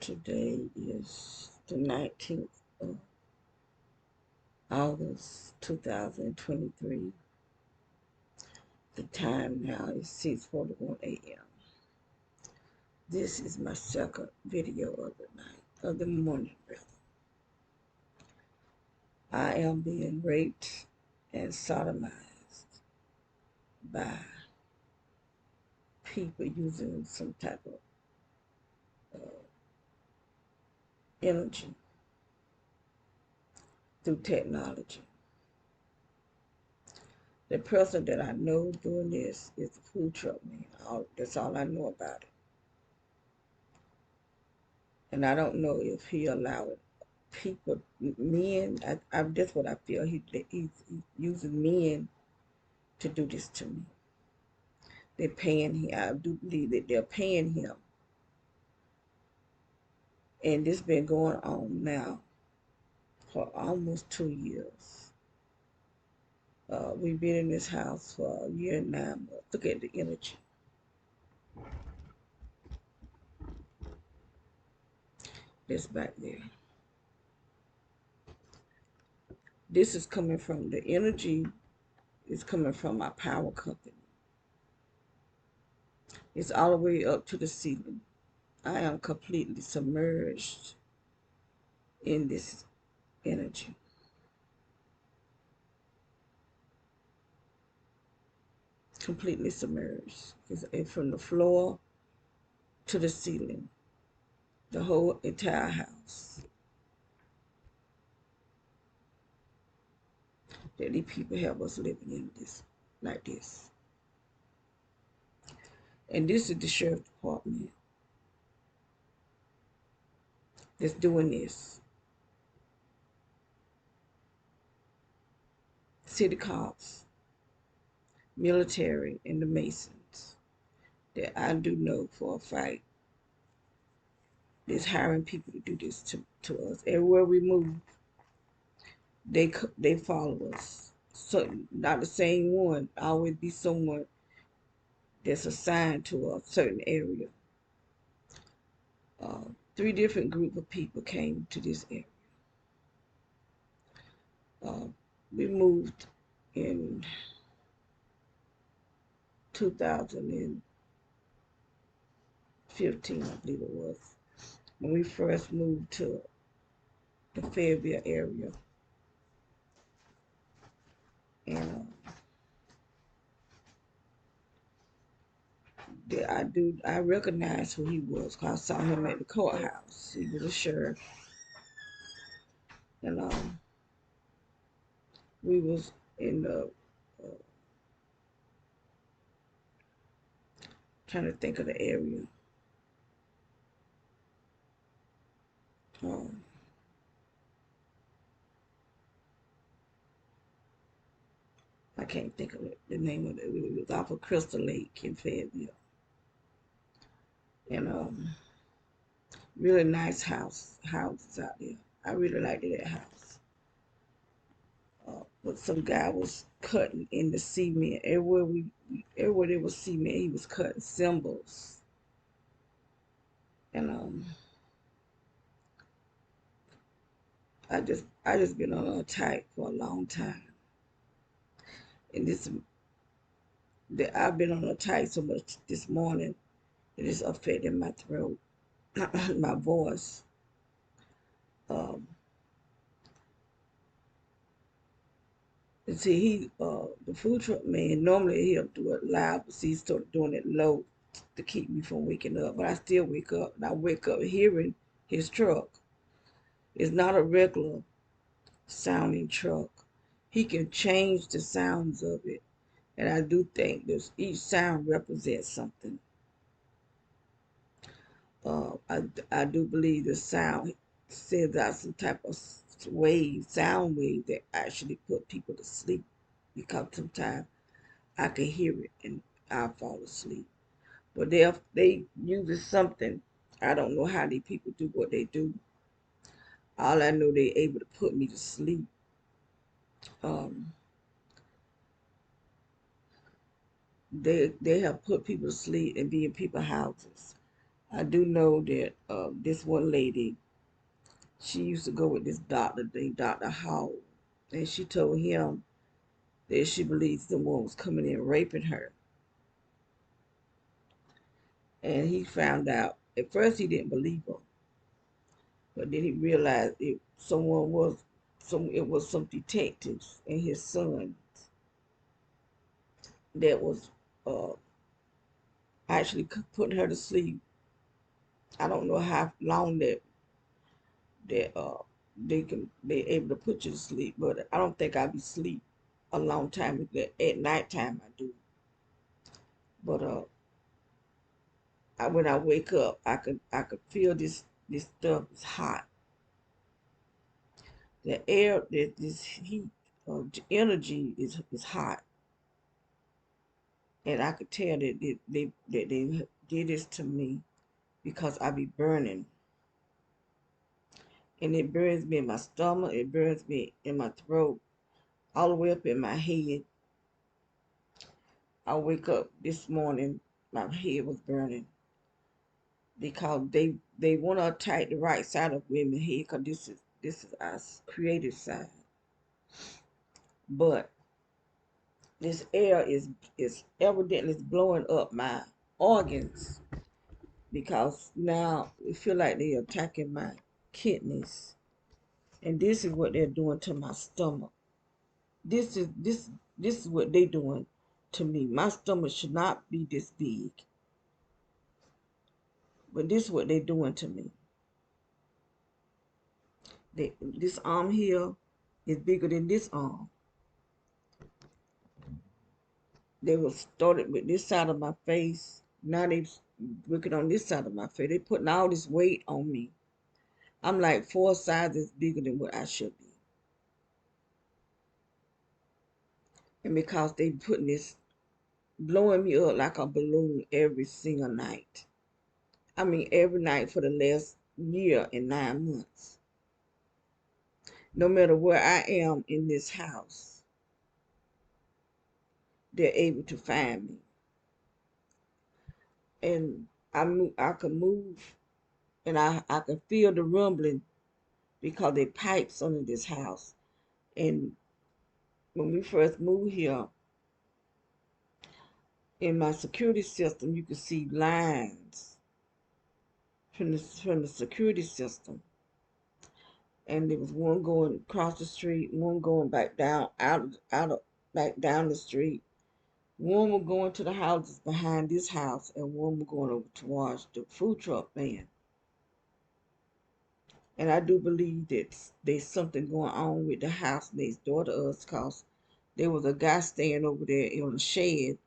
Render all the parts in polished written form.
Today is the 19th of August 2023. The time now is 6:41 a.m. This is my second video of the night, of the morning rather. I am being raped and sodomized by people using some type of energy through technology. The person that I know doing this is the food truck man. That's all I know about it. And I don't know if he allowed people, men, that's what I feel. He's using men to do this to me. They're paying him. I do believe that they're paying him. And this been going on now for almost 2 years. We've been in this house for a year and 9 months. Look at the energy. This back there. This is coming from the energy. Is coming from my power company. It's all the way up to the ceiling. I am completely submerged in this energy. Completely submerged. It's from the floor to the ceiling. The whole entire house. That these people have us living in this, like this. And this is the sheriff department that's doing this. City cops, military, and the Masons that I do know for a fact is hiring people to do this to us. Everywhere we move, they follow us. So not the same one. Always be someone that's assigned to a certain area. 3 different group of people came to this area. We moved in 2015, I believe it was, when we first moved to the Fayetteville area. And I recognized who he was because I saw him at the courthouse. He was a sheriff. And we was in the trying to think of the area. I can't think of the name of it. It was off of Crystal Lake in Fayetteville. And really nice houses out there. I really liked that house. But some guy was cutting in the cement. Everywhere there was cement, he was cutting symbols. And I just been on attack for a long time. And I've been on attack so much this morning that it's affecting my throat, my voice. And see, the food truck man, normally he'll do it loud, but see, he started doing it low to keep me from waking up. But I still wake up, and I wake up hearing his truck. It's not a regular sounding truck. He can change the sounds of it. And I do think that each sound represents something. I do believe the sound sends out some type of sound wave that actually put people to sleep. Because sometimes I can hear it and I fall asleep. But they use something. I don't know how these people do what they do. All I know, they able to put me to sleep. They have put people to sleep and be in people's houses. I do know that this one lady, she used to go with this doctor named Dr. Hall, and she told him that she believes the one was coming in raping her. And he found out, at first he didn't believe her, but then he realized it was some detectives and his son that was uh, actually putting her to sleep. I don't know how long that they able to put you to sleep, but I don't think I'll be asleep a long time. At nighttime I do, but when I wake up, I could feel this stuff is hot. The air, this heat, energy is hot, and I could tell that they did this to me because I be burning, and it burns me in my stomach, it burns me in my throat, all the way up in my head. I wake up this morning, my head was burning because they want to attack the right side of women's head because this is our creative side, but this air is evidently blowing up my organs because now it feel like they're attacking my kidneys, and this is what they're doing to my stomach. This is what they doing to me. My stomach should not be this big, but this is what they doing to me. This arm here is bigger than this arm. They was started with this side of my face. Now they working on this side of my face. They putting all this weight on me. I'm like 4 sizes bigger than what I should be. And because they putting this, blowing me up like a balloon every single night. I mean, every night for the last year and 9 months. No matter where I am in this house, they're able to find me. And I can move, and I can feel the rumbling because they pipes under this house. And when we first moved here, in my security system, you could see lines from the security system, and there was one going across the street, one going back down out of back down the street. One was going to the houses behind this house, and one was going over towards the food truck van. And I do believe that there's something going on with the house next door to us, cause there was a guy staying over there in a shed,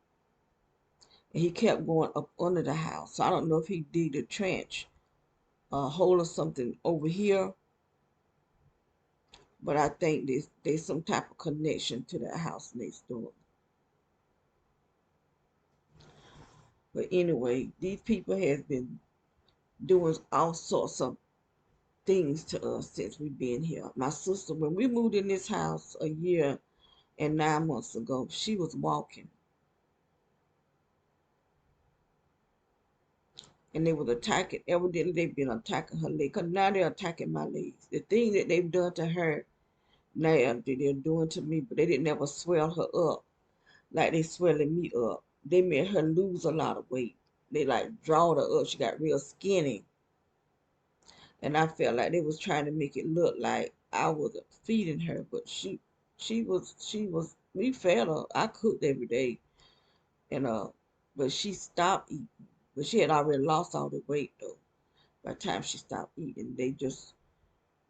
and he kept going up under the house. So I don't know if he digged a trench, a hole or something over here, but I think there's some type of connection to that house next door. But anyway, these people has been doing all sorts of things to us since we've been here. My sister, when we moved in this house a year and 9 months ago, she was walking, and they was attacking. Evidently, they've been attacking her leg. Cause now they're attacking my legs. The thing that they've done to her, now they're doing to me, but they didn't ever swell her up like they swelling me up. They made her lose a lot of weight. They like drawed her up. She got real skinny, and I felt like they was trying to make it look like I was feeding her, but she was. We fed her. I cooked every day, and but she stopped eating. But she had already lost all the weight though. By the time she stopped eating, they just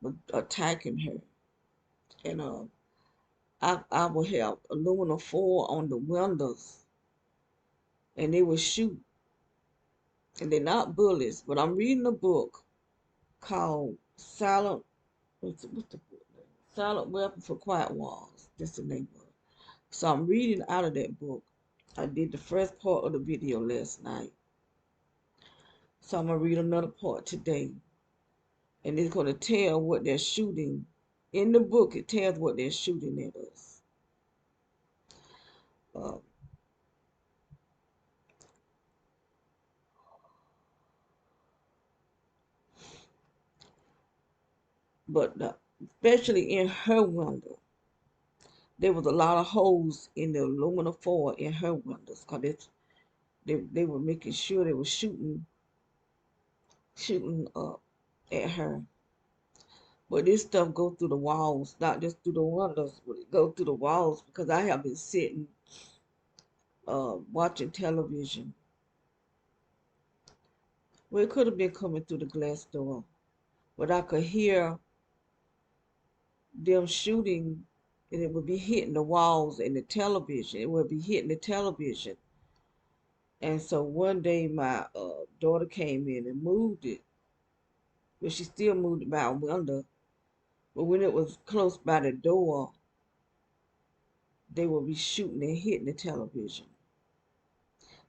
were attacking her, and I would have aluminum foil on the windows, and they would shoot, and they're not bullets. But I'm reading a book called Silent. What's the book name? Silent Weapon for Quiet Walls. That's the name of it. So I'm reading out of that book. I did the first part of the video last night. So I'm gonna read another part today. And it's gonna tell what they're shooting. In the book, it tells what they're shooting at us. but especially in her window, there was a lot of holes in the aluminum foil in her windows, because they were making sure they were shooting up at her. But this stuff go through the walls, not just through the windows, but it go through the walls, because I have been sitting watching television. Well, it could have been coming through the glass door, but I could hear them shooting, and it would be hitting the walls and the television. It would be hitting the television. And so one day my daughter came in and moved it, but she still moved it by a window. But when it was close by the door, they would be shooting and hitting the television,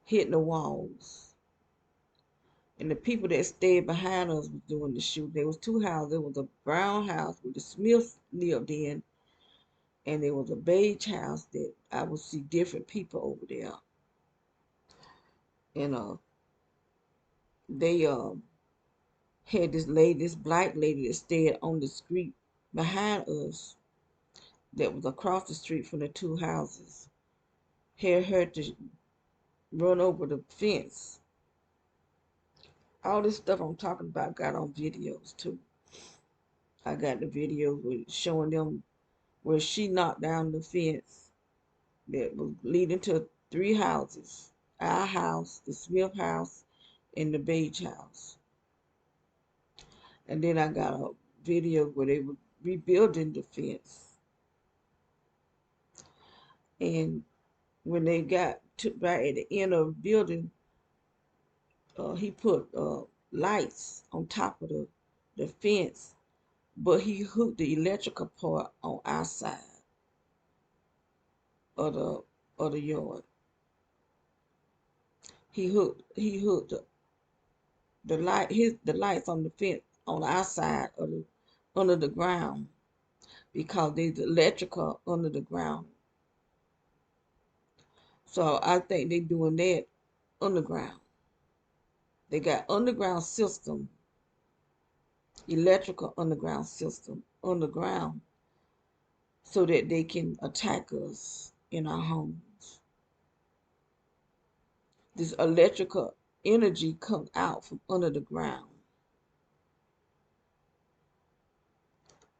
hitting the walls. And the people that stayed behind us was doing the shooting. There was two houses. There was a brown house where the Smiths lived in, and there was a beige house that I would see different people over there. And they had this black lady that stayed on the street behind us, that was across the street from the two houses. Had her to run over the fence. All this stuff I'm talking about got on videos too. I got the videos with showing them where she knocked down the fence that was leading to three houses: our house, the Smith house, and the beige house. And then I got a video where they were rebuilding the fence. And when they got to right at the end of the building, he put lights on top of the fence, but he hooked the electrical part on our side of the yard. He hooked the lights on the fence on our side of the under the ground, because there's electrical under the ground. So I think they doing that underground. They got underground system, electrical underground system underground, so that they can attack us in our homes. This electrical energy comes out from under the ground.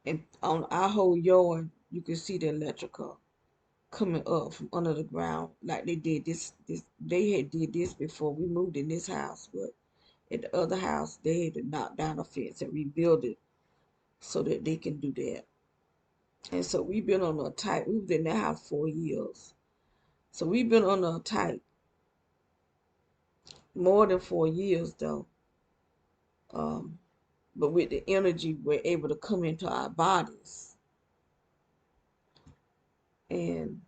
And on our whole yard, you can see the electrical coming up from under the ground, like they did this they had did this before we moved in this house, but at the other house they had to knock down a fence and rebuild it so that they can do that. And so we've been on a tight, we was in that house 4 years. So we've been on a tight more than 4 years though. Um, but with the energy we're able to come into our bodies. And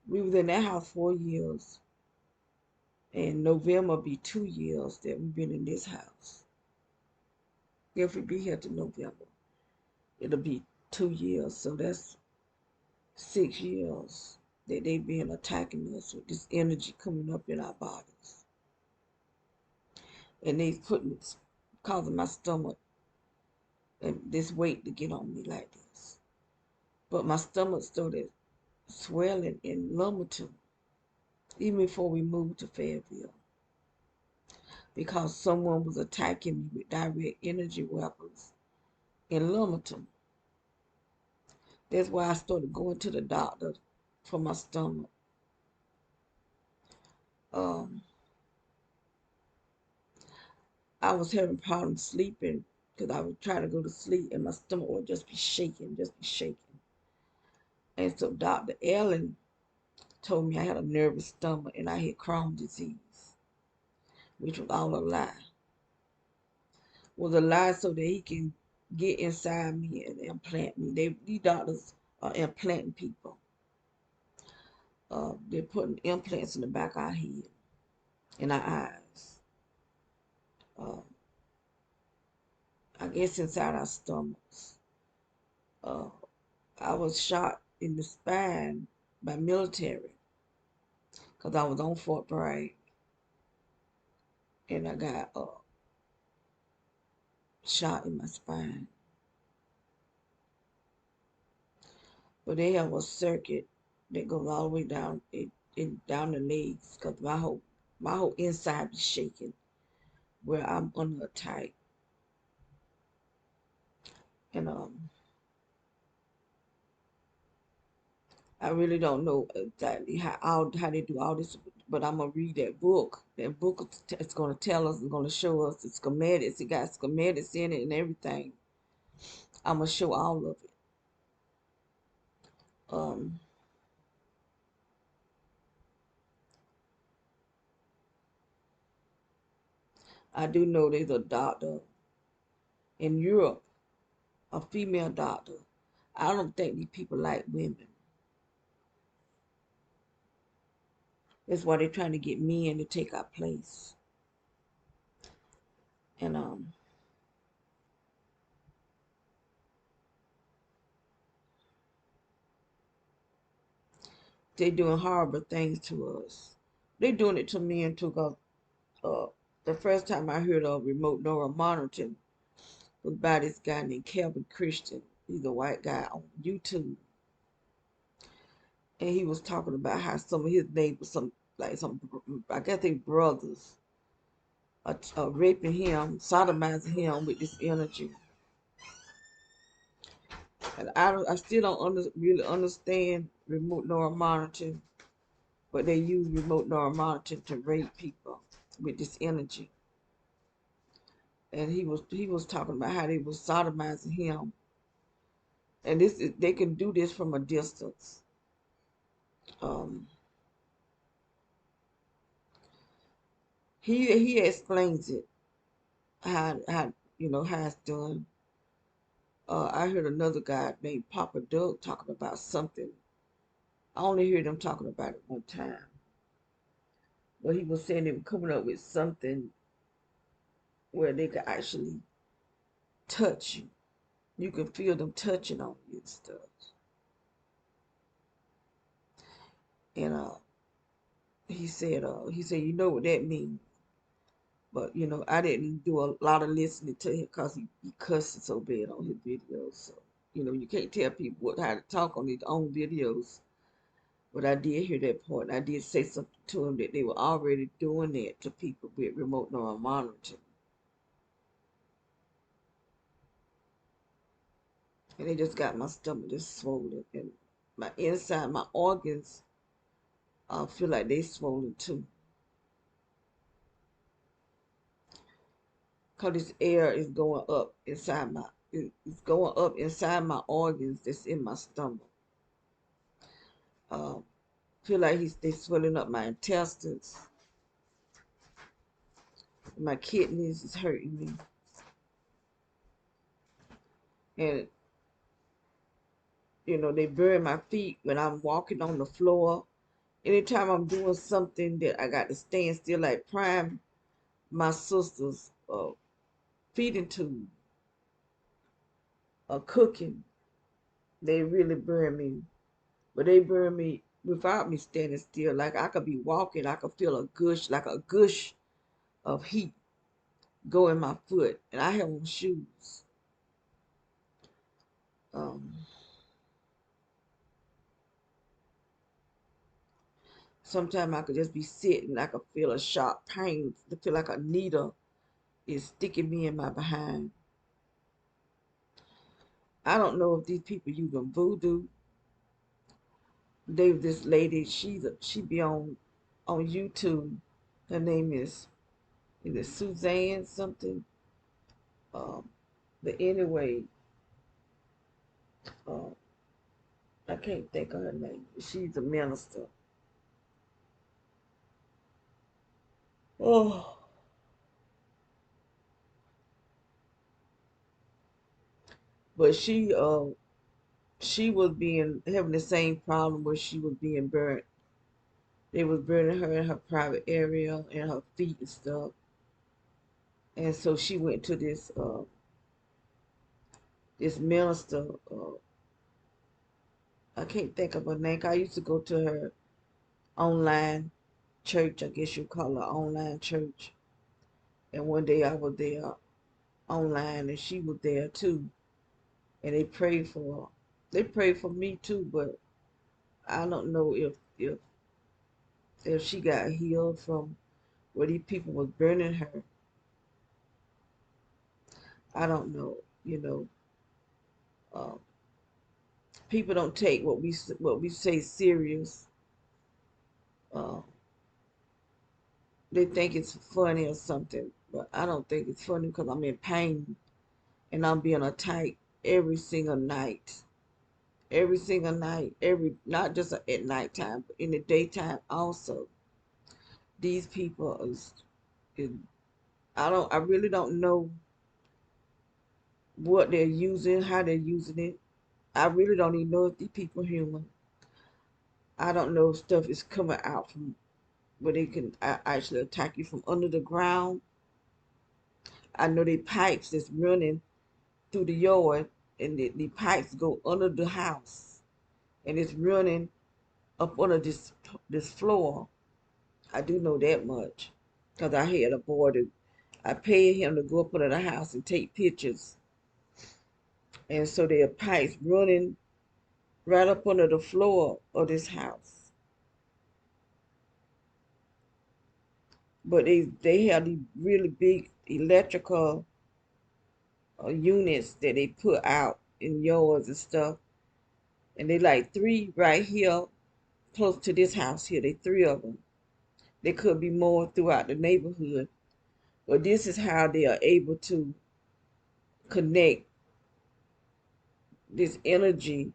we was in that house 4 years. And November be 2 years that we've been in this house. If we be here to November, it'll be 2 years. So that's 6 years that they've been attacking us with this energy coming up in our bodies. And they causing my stomach and this weight to get on me like this. But my stomach started swelling in Lumberton, even before we moved to Fayetteville, because someone was attacking me with direct energy weapons in Lumberton. That's why I started going to the doctor for my stomach. Um, I was having problems sleeping because I would try to go to sleep and my stomach would just be shaking, just be shaking. And so Dr. Ellen told me I had a nervous stomach and I had Crohn's disease, which was all a lie. Was a lie so that he can get inside me and implant me. These doctors are implanting people. They're putting implants in the back of our head, in our eyes. Uh, I guess inside our stomachs. Uh, I was shot in the spine by military because I was on Fort Bragg, and I got shot in my spine. But they have a circuit that goes all the way down down the legs, cause my whole inside is shaking where I'm under attack. And I really don't know exactly how they do all this, but I'm gonna read that book. That book is gonna tell us, it's gonna show us the schematics. It got schematics in it and everything. I'm gonna show all of it. Um, I do know there's a doctor in Europe, a female doctor. I don't think these people like women. That's why they're trying to get men to take our place. And they're doing horrible things to us. They're doing it to men too. Cause uh, the first time I heard of remote neural monitoring was by this guy named Kelvin Christian. He's a white guy on YouTube, and he was talking about how some of his neighbors, some I guess they brothers, are raping him, sodomizing him with this energy. And I still don't really understand remote neural monitoring, but they use remote neural monitoring to rape people with this energy. And he was talking about how they was sodomizing him, and they can do this from a distance. Um, he explains it how how it's done. I heard another guy named Papa Doug talking about something. I only heard him talking about it one time, but he was saying they were coming up with something where they could actually touch you. You can feel them touching on you and stuff. And he said, you know what that means. But I didn't do a lot of listening to him because he cusses so bad on his videos. So you can't tell people how to talk on his own videos. But I did hear that part. And I did say something to him that they were already doing that to people with remote neural monitoring, and they just got my stomach just swollen, and my inside, my organs, I feel like they swollen too. Cause this air is going up inside it's going up inside my organs that's in my stomach. Um, feel like they swelling up my intestines. My kidneys is hurting me, and they burn my feet when I'm walking on the floor. Anytime I'm doing something that I got to stand still, like prime my sister's feeding tube or cooking, they really burn me. But they burn me without me standing still. Like I could be walking, I could feel like a gush of heat go in my foot, and I have on shoes. Um, Sometimes I could just be sitting, I could feel a sharp pain, to feel like a needle is sticking me in my behind. I don't know if these people using voodoo. This lady, she be on YouTube. Her name is either Suzanne something. Um, but anyway, uh, I can't think of her name. She's a minister. Oh, but she was being having the same problem where she was being burnt. They was burning her in her private area and her feet and stuff. And so she went to this minister. I can't think of her name. I used to go to her online church. I guess you call her online church. And one day I was there online, and she was there too. And they prayed for her. They prayed for me too, but I don't know if she got healed from where these people was burning her. I don't know. You know, uh, people don't take what we say serious. Uh, they think it's funny or something, but I don't think it's funny because I'm in pain and I'm being attacked every single night. Every single night, every not just at nighttime, but in the daytime also. These people is I really don't know what they're using, how they're using it. I really don't even know if these people are human. I don't know if stuff is coming out from where they can actually attack you from under the ground. I know they pipes that's running through the yard, and the pipes go under the house, and it's running up under this floor. I do know that much because I had a boy that I paid him to go up under the house and take pictures, and so there are pipes running right up under the floor of this house. But they have these really big electrical units that they put out in yards and stuff, and they like three right here close to this house here. They three of them. There could be more throughout the neighborhood, but this is how they are able to connect this energy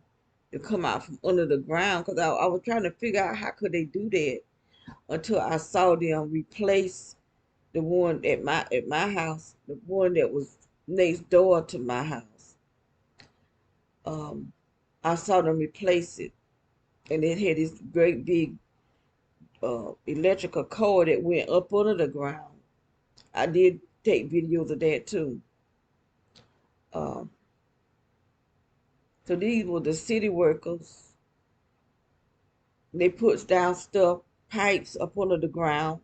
to come out from under the ground. Because I was trying to figure out how could they do that until I saw them replace the one at my house, the one that was next door to my house. Um, I saw them replace it, and it had this great big electrical cord that went up under the ground. I did take videos of that too. Um, so these were the city workers. They put down stuff, pipes up under the ground.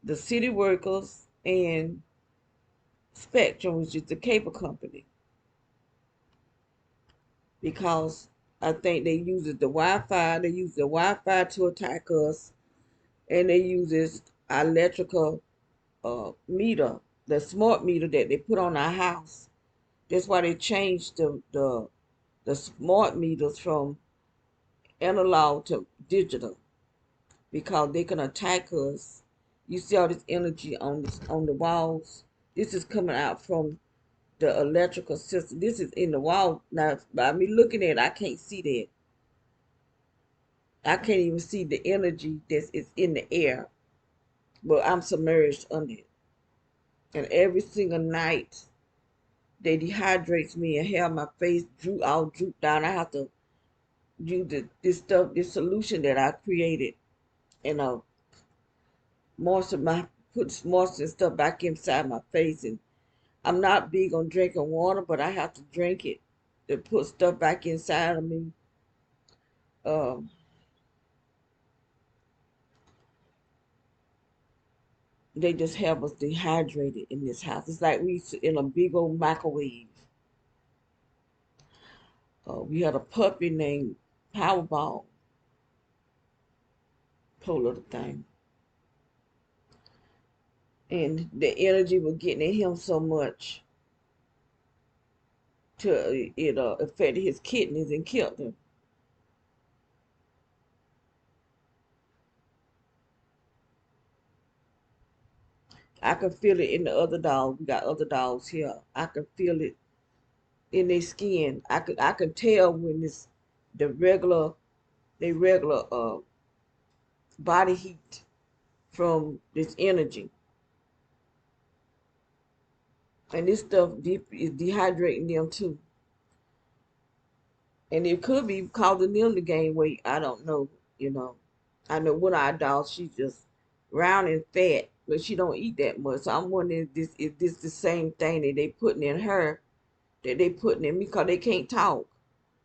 The city workers and Spectrum, which is the cable company, because I think they use the Wi-Fi. They use the Wi-Fi to attack us, and they use this electrical meter, the smart meter that they put on our house. That's why they changed the smart meters from analog to digital, because they can attack us. You see all this energy on the walls. This is coming out from the electrical system. This is in the wall. Now, by me looking at it, I can't see that. I can't even see the energy that is in the air, but I'm submerged under it. And every single night, they dehydrates me and have my face droop down. I have to use this solution that I created, and moisture put moisture and stuff back inside my face. And I'm not big on drinking water, but I have to drink it to put stuff back inside of me. Um, they just have us dehydrated in this house. It's like we in a big old microwave. We had a puppy named Powerball, poor little thing, and the energy was getting in him so much to it affected his kidneys and killed him. I can feel it in the other dogs. We got other dogs here. I can feel it in their skin. I can tell when it's the regular body heat from this energy. And this stuff deep is dehydrating them too. And it could be causing them to gain weight. I don't know, you know. I know one of our dogs, she's just round and fat, but she don't eat that much. So I'm wondering if this the same thing that they putting in her that they putting in me, because they can't talk,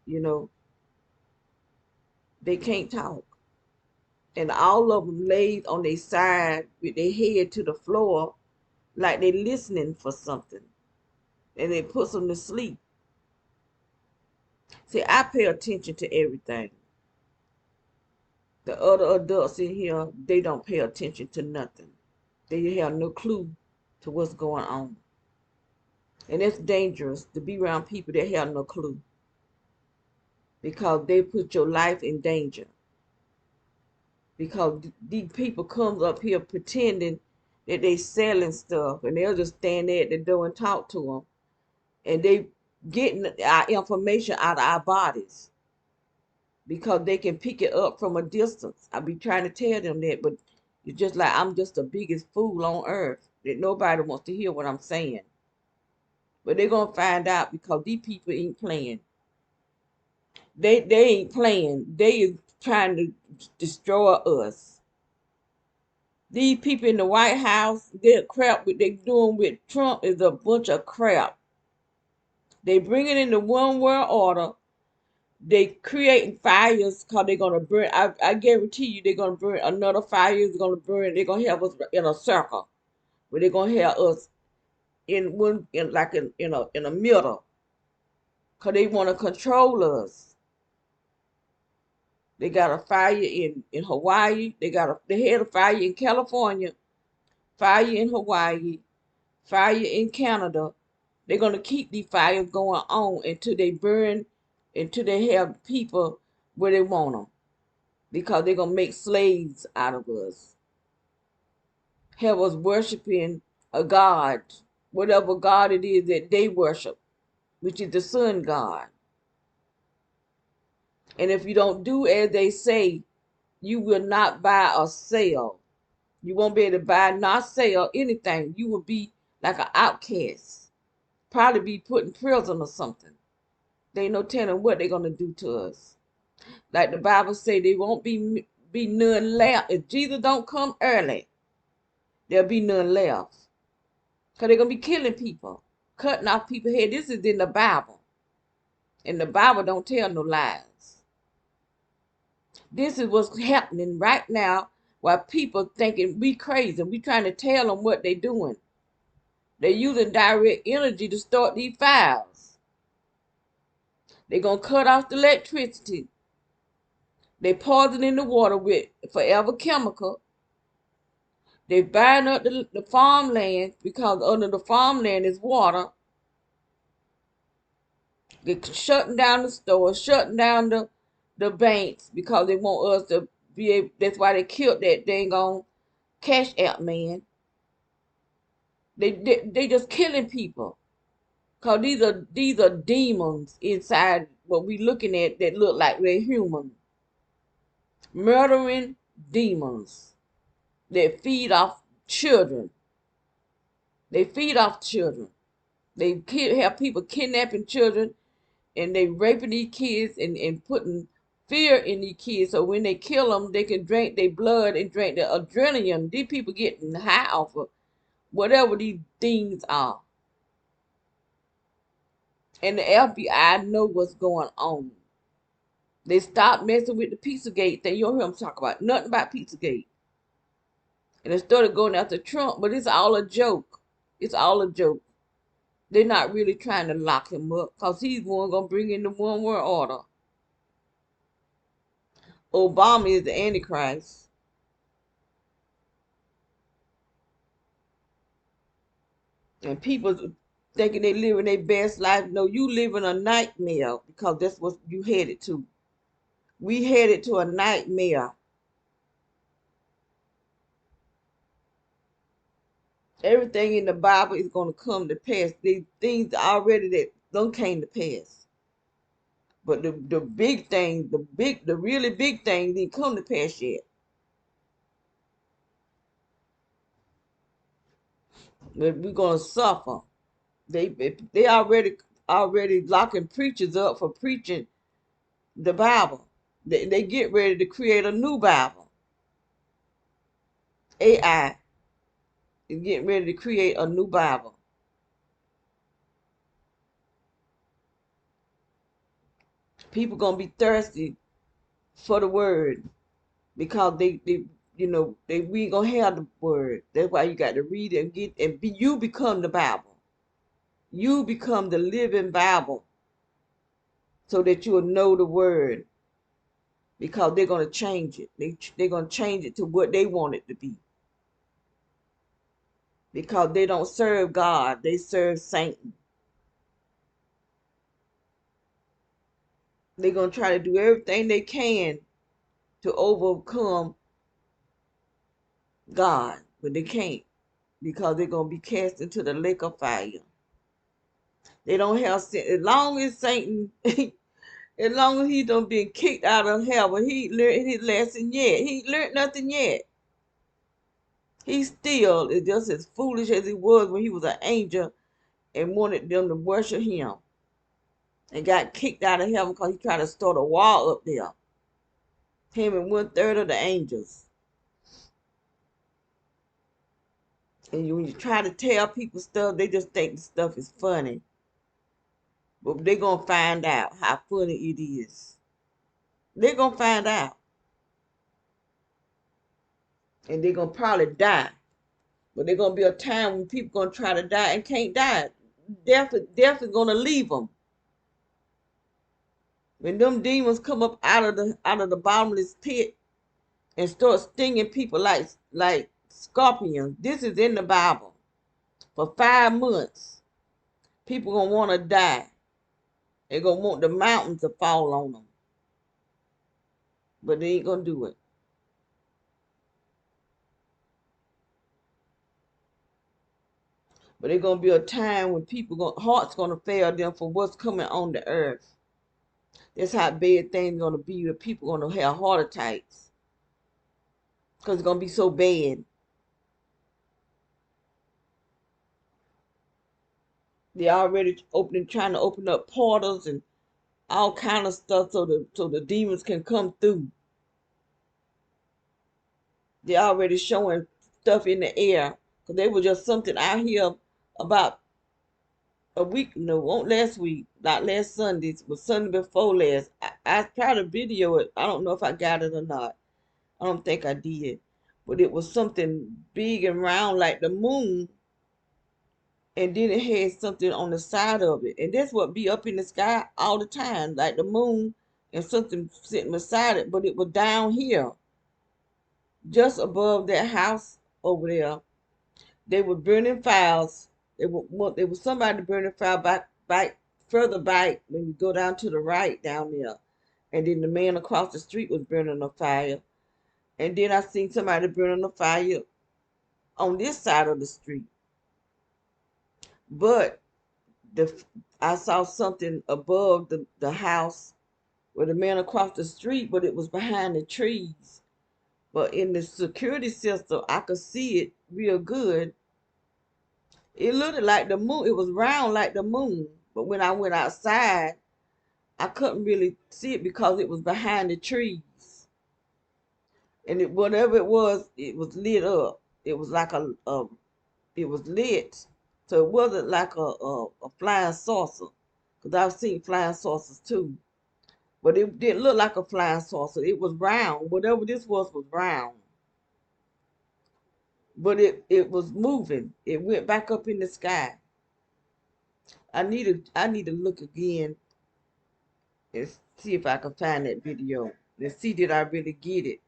you know. They can't talk. And all of them laid on their side with their head to the floor like they listening for something. And it puts them to sleep. See, I pay attention to everything. The other adults in here, they don't pay attention to nothing. They have no clue to what's going on. And it's dangerous to be around people that have no clue because they put your life in danger. Because these people comes up here pretending that they selling stuff and they'll just stand there at the door and talk to them. And they getting our information out of our bodies because they can pick it up from a distance. I be trying to tell them that, but it's just like I'm just the biggest fool on earth that nobody wants to hear what I'm saying. But they're gonna find out because these people ain't playing. They ain't playing. They is trying to destroy us. These people in the White House, their crap what they doing with Trump is a bunch of crap. They bring it in the one world order. They creating fires because they're gonna burn. I guarantee you they're gonna burn another fire. They're gonna burn. They're gonna have us in a circle, where they're gonna have us in one in like in a middle, because they want to control us. They got a fire in Hawaii. They had a fire in California, fire in Hawaii, fire in Canada. They're gonna keep these fires going on until they burn, until they have people where they want them, because they're gonna make slaves out of us. Have us worshiping a god, whatever god it is that they worship, which is the sun god. And if you don't do as they say, you will not buy or sell. You won't be able to buy, not sell anything. You will be like an outcast. Probably be put in prison or something. They ain't no telling what they're gonna do to us. Like the Bible say, they won't be none left. If Jesus don't come early, there'll be none left. Because they're gonna be killing people, cutting off people's head. This is in the Bible. And the Bible don't tell no lies. This is what's happening right now while people thinking we crazy. We trying to tell them what they doing. They're using direct energy to start these fires. They're going to cut off the electricity. They poisoning the water with forever chemical. They buying up the farmland because under the farmland is water. They're shutting down the stores, shutting down the banks because they want us to be able. That's why they killed that dang on Cash App man. They just killing people. Cause these are demons inside what we looking at that look like they're human. Murdering demons that feed off children. They feed off children. They have people kidnapping children and they raping these kids and putting fear in these kids so when they kill them, they can drink their blood and drink the adrenaline. These people getting high off of whatever these things are. And the FBI know what's going on. They stopped messing with the Pizzagate thing. You don't hear them talk about nothing about Pizzagate. And they started going after Trump, but it's all a joke. It's all a joke. They're not really trying to lock him up because he's the one going to bring in the one world order. Obama is the Antichrist. And people thinking they living their best life. No, you living a nightmare because that's what you headed to. We headed to a nightmare. Everything in the Bible is going to come to pass. These things already that don't came to pass. But the big thing, the really big thing didn't come to pass yet. But we're gonna suffer. They already locking preachers up for preaching the Bible. They get ready to create a new Bible. AI is getting ready to create a new Bible. People gonna be thirsty for the word because they we ain't gonna have the word. That's why you got to read it and you become the Bible. You become the living Bible. so that you'll know the word, because they're going to change it. They're going to change it to what they want it to be, because they don't serve God. They serve Satan. They're going to try to do everything they can to overcome God, but they can't, because they're going to be cast into the lake of fire. They don't have sin. As long as Satan, as long as he done been kicked out of heaven, he learned his lesson yet. He learned nothing yet. He still is just as foolish as he was when he was an angel and wanted them to worship him, and got kicked out of heaven because he tried to start a wall up there. Him and 1/3 of the angels. And when you try to tell people stuff, they just think the stuff is funny. But they're going to find out how funny it is. They're going to find out. And they're going to probably die. But there's going to be a time when people going to try to die and can't die. Death is going to leave them. When them demons come up out of the bottomless pit and start stinging people like scorpions. This is in the Bible. For 5 months, people going to want to die. They're going to want the mountains to fall on them. But they ain't going to do it. But there's going to be a time when hearts going to fail them for what's coming on the earth. That's how bad things going to be. The people going to have heart attacks. Because it's going to be so bad. They're already trying to open up portals and all kind of stuff so the demons can come through. They're already showing stuff in the air. Because there was just something out here about a week, no, won't last week, not last Sunday, but Sunday before last. I tried to video it. I don't know if I got it or not. I don't think I did. But it was something big and round like the moon. And then it had something on the side of it. And that's what be up in the sky all the time, like the moon and something sitting beside it. But it was down here, just above that house over there. They were burning fires. There was somebody burning fire back further back when you go down to the right down there. And then the man across the street was burning a fire. And then I seen somebody burning a fire on this side of the street. But I saw something above the house where the man across the street, but it was behind the trees. But in the security system, I could see it real good. It looked like the moon. It was round like the moon. But when I went outside, I couldn't really see it because it was behind the trees. And whatever it was lit up. It was like it was lit. So it wasn't like a flying saucer. Because I've seen flying saucers too. But it didn't look like a flying saucer. It was round. Whatever this was round. But it was moving. It went back up in the sky. I need to look again and see if I can find that video and see did I really get it.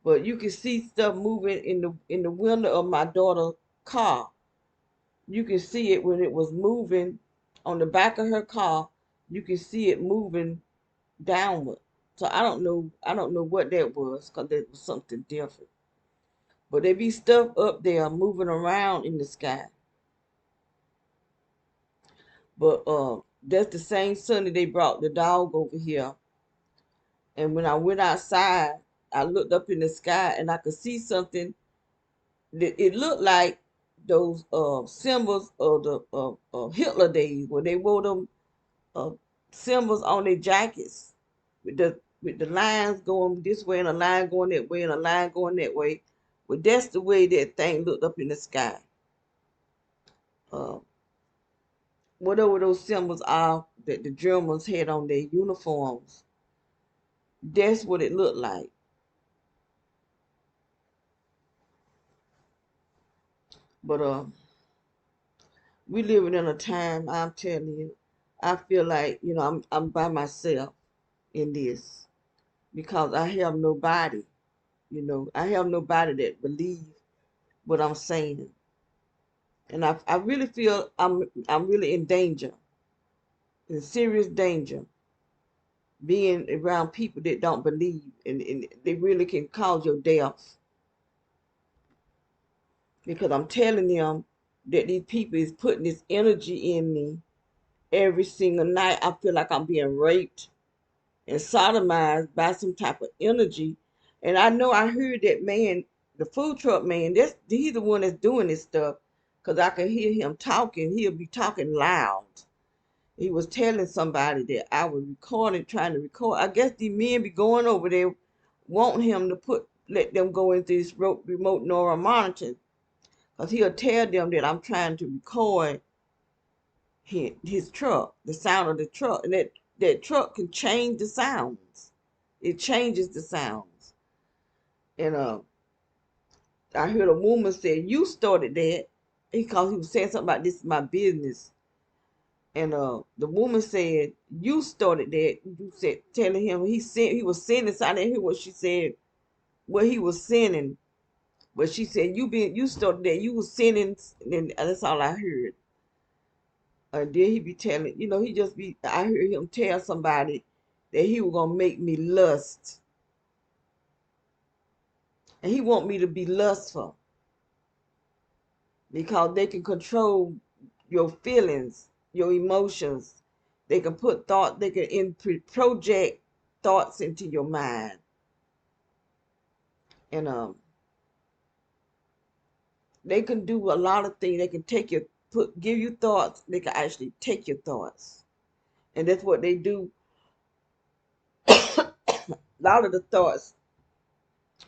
But you can see stuff moving in the window of my daughter's car. You can see it when it was moving on the back of her car. You can see it moving downward. So I don't know what that was, because that was something different. But there be stuff up there moving around in the sky. But that's the same Sunday they brought the dog over here. And when I went outside, I looked up in the sky and I could see something that it looked like those symbols of the Hitler days, where they wore them uh, symbols on their jackets with the lines going this way and a line going that way and a line going that way. But that's the way that thing looked up in the sky. Uh, whatever those symbols are that the Germans had on their uniforms, that's what it looked like. But we living in a time, I'm telling you, I feel like, I'm by myself in this because I have nobody, I have nobody that believes what I'm saying. And I really feel I'm really in danger, in serious danger, being around people that don't believe, and they really can cause your death. Because I'm telling them that these people is putting this energy in me every single night. I feel like I'm being raped and sodomized by some type of energy. And I know I heard that man, the food truck man, he's the one that's doing this stuff. Because I can hear him talking. He'll be talking loud. He was telling somebody that I was recording, trying to record. I guess these men be going over there, wanting him to let them go into this remote neural monitoring. Because he'll tell them that I'm trying to record his truck, the sound of the truck. And that truck can change the sounds. It changes the sounds. And I heard a woman say, "You started that." Because he was saying something about this is my business. And the woman said, "You started that." You said, telling him he was sending. So I didn't hear what she said, what he was sending. But she said, you started that. You was sending, and that's all I heard. Then he be telling, I heard him tell somebody that he was gonna make me lust, and he want me to be lustful because they can control your feelings, your emotions. They can they can project thoughts into your mind, and they can do a lot of things. They can give you thoughts. They can actually take your thoughts, and that's what they do. A lot of the thoughts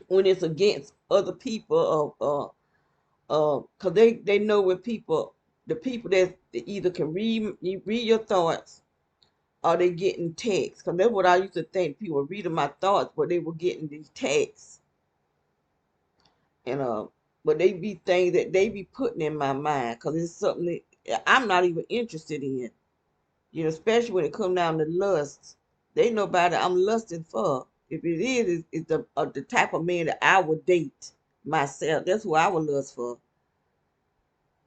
when it's against other people, cause they know when the people that either can read your thoughts, or they getting texts. Cause that's what I used to think. People were reading my thoughts, but they were getting these texts, and but they be things that they be putting in my mind, cause it's something that I'm not even interested in. Especially when it come down to lust. They know about it. I'm lusting for. If it is, it's the type of man that I would date myself. That's who I would lust for.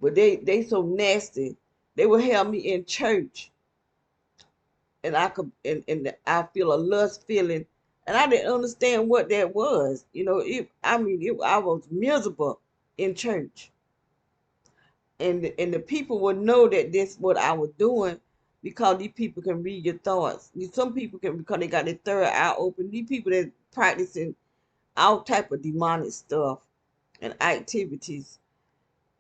But they so nasty. They would have me in church, and and I feel a lust feeling, and I didn't understand what that was. I was miserable in church, and the people would know that this what I was doing because these people can read your thoughts. Some people can because they got their third eye open. These people that practicing all type of demonic stuff and activities,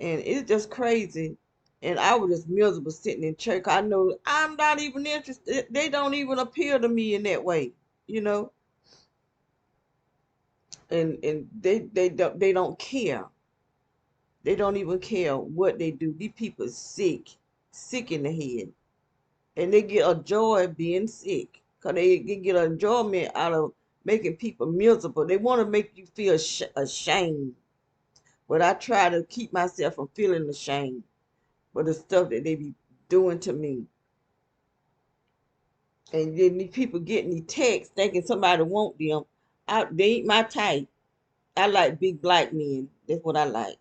and it's just crazy. And I was just miserable sitting in church. I know I'm not even interested. They don't even appeal to me in that way, you know. And they don't care. They don't even care what they do. These people are sick in the head, and they get a joy being sick because they get enjoyment out of making people miserable. They want to make you feel ashamed, but I try to keep myself from feeling ashamed for the stuff that they be doing to me. And then these people getting these texts thinking somebody want them. They ain't my type. I like big black men. That's what I like.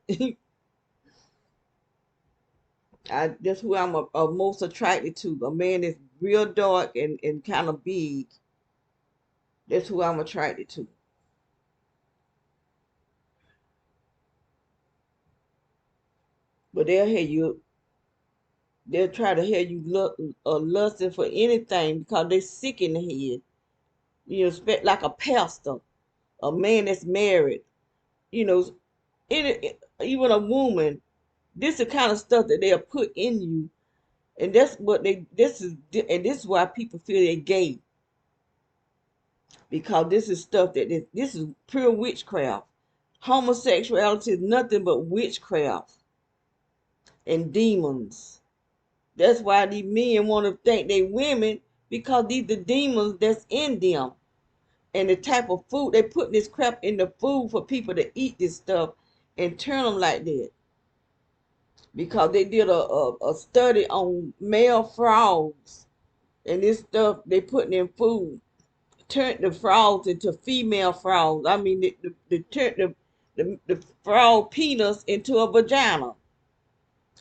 That's who I'm most attracted to. A man that's real dark and kind of big. That's who I'm attracted to. But they'll try to have you look lusting for anything because they're sick in the head. Expect like a pastor, a man that's married. You know, even a woman. This is the kind of stuff that they'll put in you, and that's what they. This is why people feel they're gay because this is stuff this is pure witchcraft. Homosexuality is nothing but witchcraft and demons. That's why these men want to think they women because these the demons that's in them. And the type of food they put this crap in the food for people to eat this stuff and turn them like that. Because they did a study on male frogs. And this stuff they putting in food turned the frogs into female frogs. I mean, they turned the frog penis into a vagina.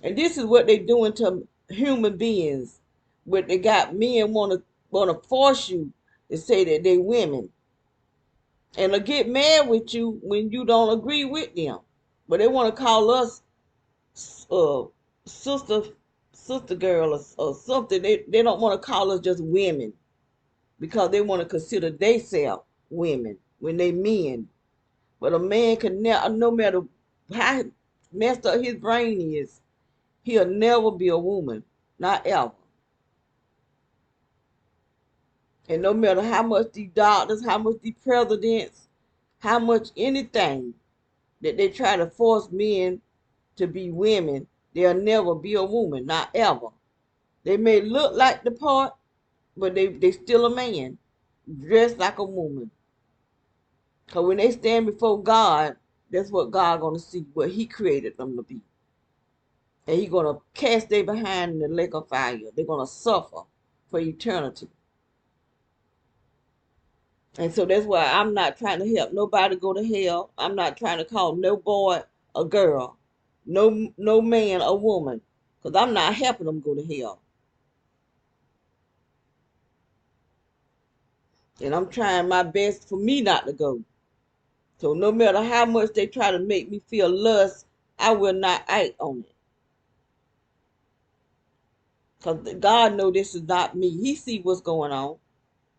And this is what they doing to human beings. But they got men wanna force you to say that they women. And they'll get mad with you when you don't agree with them. But they want to call us uh sister sister girl or something. They don't want to call us just women because they want to consider themselves women when they men. But a man can never, no matter how messed up his brain is, he'll never be a woman, not ever. And no matter how much these doctors, how much these presidents, how much anything that they try to force men to be women, they'll never be a woman, not ever. They may look like the part, but they still a man, dressed like a woman. Because when they stand before God, that's what God gonna see, what He created them to be. And He gonna cast they behind in the lake of fire. They're gonna suffer for eternity. And so that's why I'm not trying to help nobody go to hell. I'm not trying to call no boy a girl, no man a woman, because I'm not helping them go to hell. And I'm trying my best for me not to go. So no matter how much they try to make me feel lust, I will not act on it. Because God know this is not me. He see what's going on.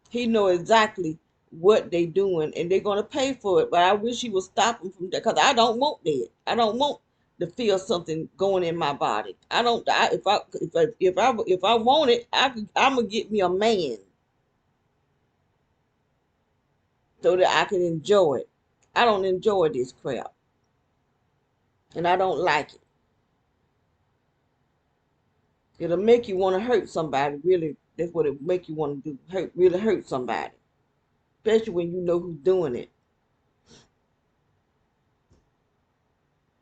He know exactly what they doing, and they're gonna pay for it. But I wish He would stop them from that, because I don't want that. I don't want to feel something going in my body. I don't. If I want it, I'm gonna get me a man so that I can enjoy it. I don't enjoy this crap, and I don't like it. It'll make you want to hurt somebody. Really, that's what it make you want to do. Really hurt somebody, especially when you know who's doing it.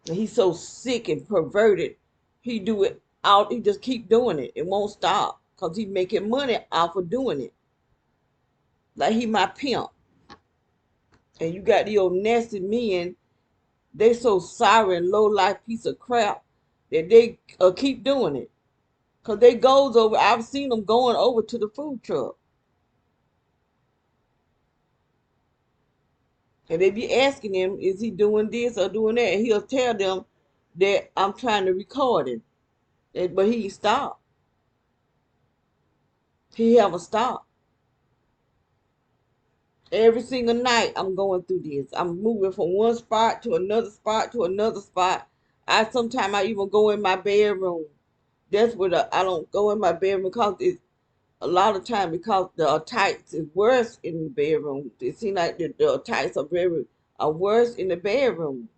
And he's so sick and perverted. He do it out. He just keep doing it. It won't stop because he making money off of doing it. Like he my pimp. And you got the old nasty men. They so sorry and low life piece of crap that they keep doing it. Cause they goes over. I've seen them going over to the food truck, and they be asking him, "Is he doing this or doing that?" And he'll tell them that I'm trying to record him, but he stopped. He haven't stopped. Every single night I'm going through this. I'm moving from one spot to another spot to another spot. Sometimes I even go in my bedroom. That's where I don't go in my bedroom because it's a lot of time because the tights is worse in the bedroom. It seems like the tights are worse in the bedroom.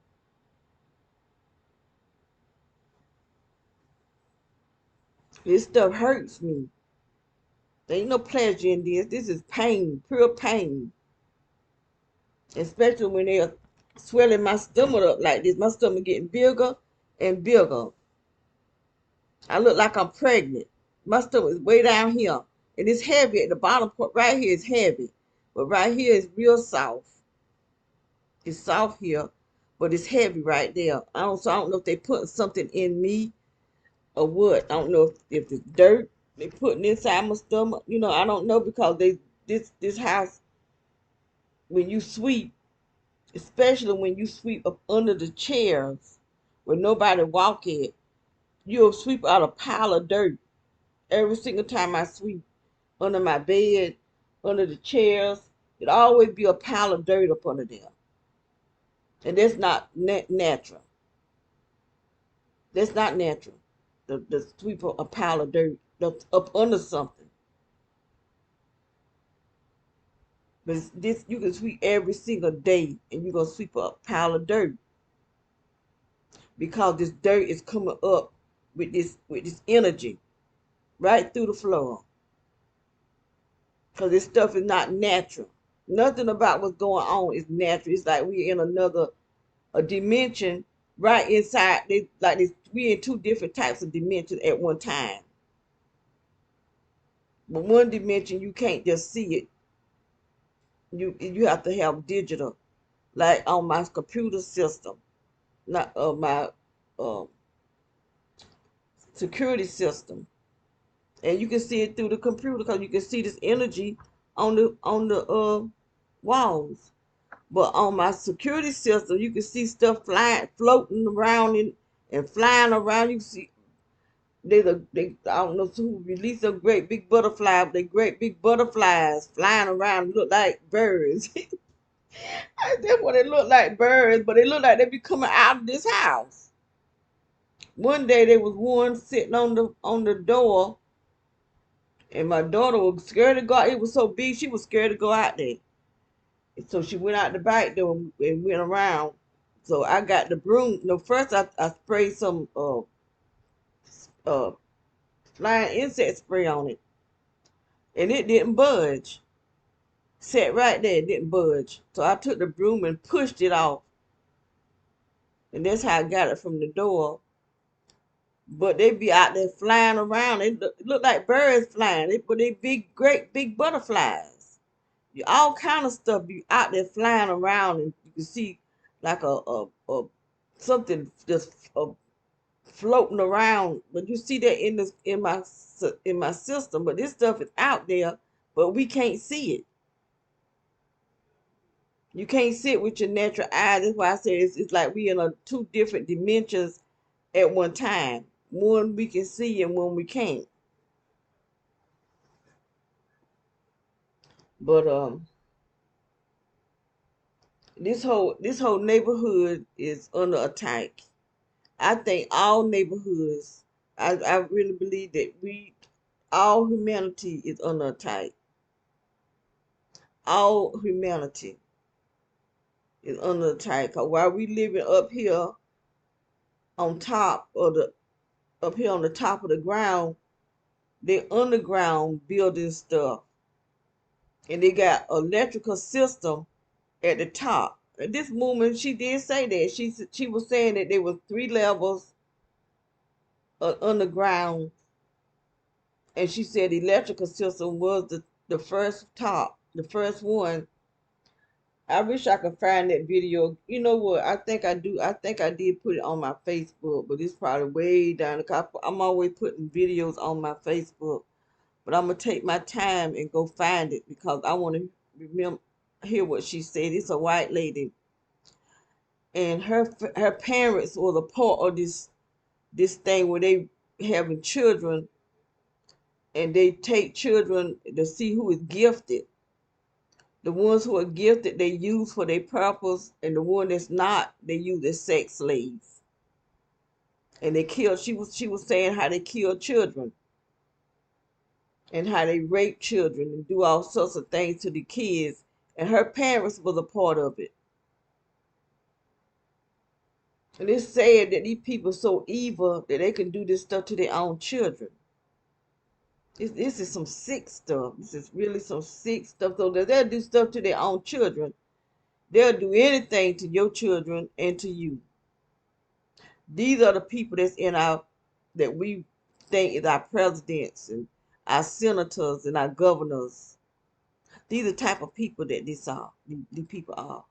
This stuff hurts me. There ain't no pleasure in this. This is pain, pure pain. Especially when they're swelling my stomach up like this. My stomach getting bigger and bigger. I look like I'm pregnant. My stomach is way down here. And it's heavy at the bottom part. Right here is heavy. But right here is real soft. It's soft here. But it's heavy right there. So I don't know if they putting something in me or what. I don't know if it's dirt they putting inside my stomach. I don't know because this house, when you sweep, especially when you sweep up under the chairs where nobody walk in, you'll sweep out a pile of dirt every single time I sweep under my bed, under the chairs. It always be a pile of dirt up under there. And that's not natural. That's not natural. The sweep a pile of dirt up under something. But this you can sweep every single day and you're gonna sweep up a pile of dirt. Because this dirt is coming up with this energy right through the floor. Because this stuff is not natural. Nothing about what's going on is natural. It's like we're in a dimension right inside. Like this, we're in two different types of dimensions at one time. But one dimension you can't just see it. You have to have digital, like on my computer system, not my uh, security system, and you can see it through the computer because you can see this energy on the walls. But on my security system, you can see stuff flying, floating around and flying around. You can see they I don't know who released a great big butterfly, but they great big butterflies flying around look like birds. That's what they look like, birds, but they look like they be coming out of this house. One day there was one sitting on the door, and my daughter was scared to go out. It was so big, she was scared to go out there. And so she went out the back door and went around. So I got the broom. No, first I sprayed some uh flying insect spray on it, and it didn't budge. Sat right there, it didn't budge. So I took the broom and pushed it off, and that's how I got it from the door. But they be out there flying around. It look like birds flying, but they big, great big butterflies. All kind of stuff be out there flying around, and you can see like a something just floating around. But you see that in my system. But this stuff is out there, but we can't see it. You can't see it with your natural eye. That's why I say it's like we in two different dimensions at one time. One we can see and one we can't. But this whole neighborhood is under attack. I think all neighborhoods. I really believe that all humanity is under attack. All humanity is under attack. 'Cause while we living on top of the up here on the top of the ground, they underground building stuff, and they got electrical system at the top. And this woman, she did say that she was saying that there was 3 levels underground, and she said the electrical system was the first top, the first one. I wish I could find that video. You know what? I think I do. I think I did put it on my Facebook, but it's probably way down. I'm always putting videos on my Facebook, but I'm gonna take my time and go find it because I want to remember hear what she said. It's a white lady, and her parents was a part of this thing where they having children, and they take children to see who is gifted. The ones who are gifted, they use for their purpose, and the one that's not, they use as sex slaves. And they kill. She was saying how they kill children and how they rape children and do all sorts of things to the kids. And her parents was a part of it. And it's sad that these people are so evil that they can do this stuff to their own children. This is some sick stuff. This is really some sick stuff. So that they'll do stuff to their own children. They'll do anything to your children and to you. These are the people that we think is our presidents and our senators and our governors. These are the type of people that these people are.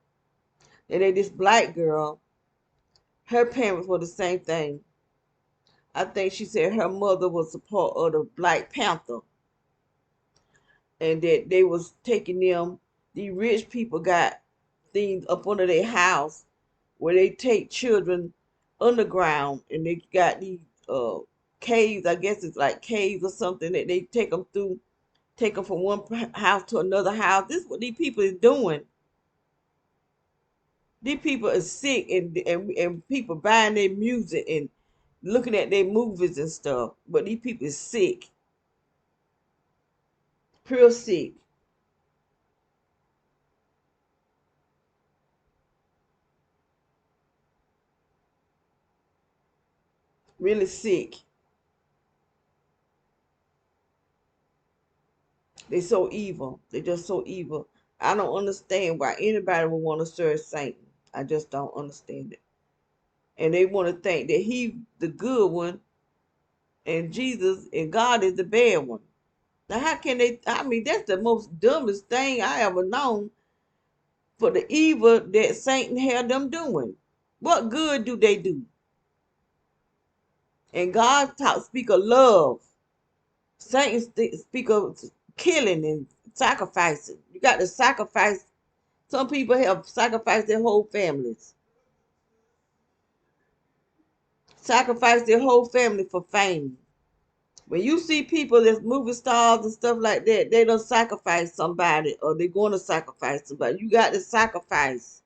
And then this black girl, her parents were the same thing. I think she said her mother was a part of the Black Panther, and that they was taking them. The rich people got things up under their house where they take children underground, and they got these caves. I guess it's like caves or something that they take them through, take them from one house to another house. This is what these people is doing. These people are sick, and people buying their music and looking at their movies and stuff. But these people is sick, pure sick, really sick. They so evil. They just so evil. I don't understand why anybody would want to serve Satan. I just don't understand it. And they want to think that he the good one and Jesus and God is the bad one. Now, how can they? I mean, that's the most dumbest thing I ever known for the evil that Satan had them doing. What good do they do? And God speak of love. Satan speak of killing and sacrificing. You got to sacrifice. Some people have sacrificed their whole families. Sacrifice their whole family for fame. When you see people that's movie stars and stuff like that, they don't sacrifice somebody or they're going to sacrifice somebody. You got to sacrifice.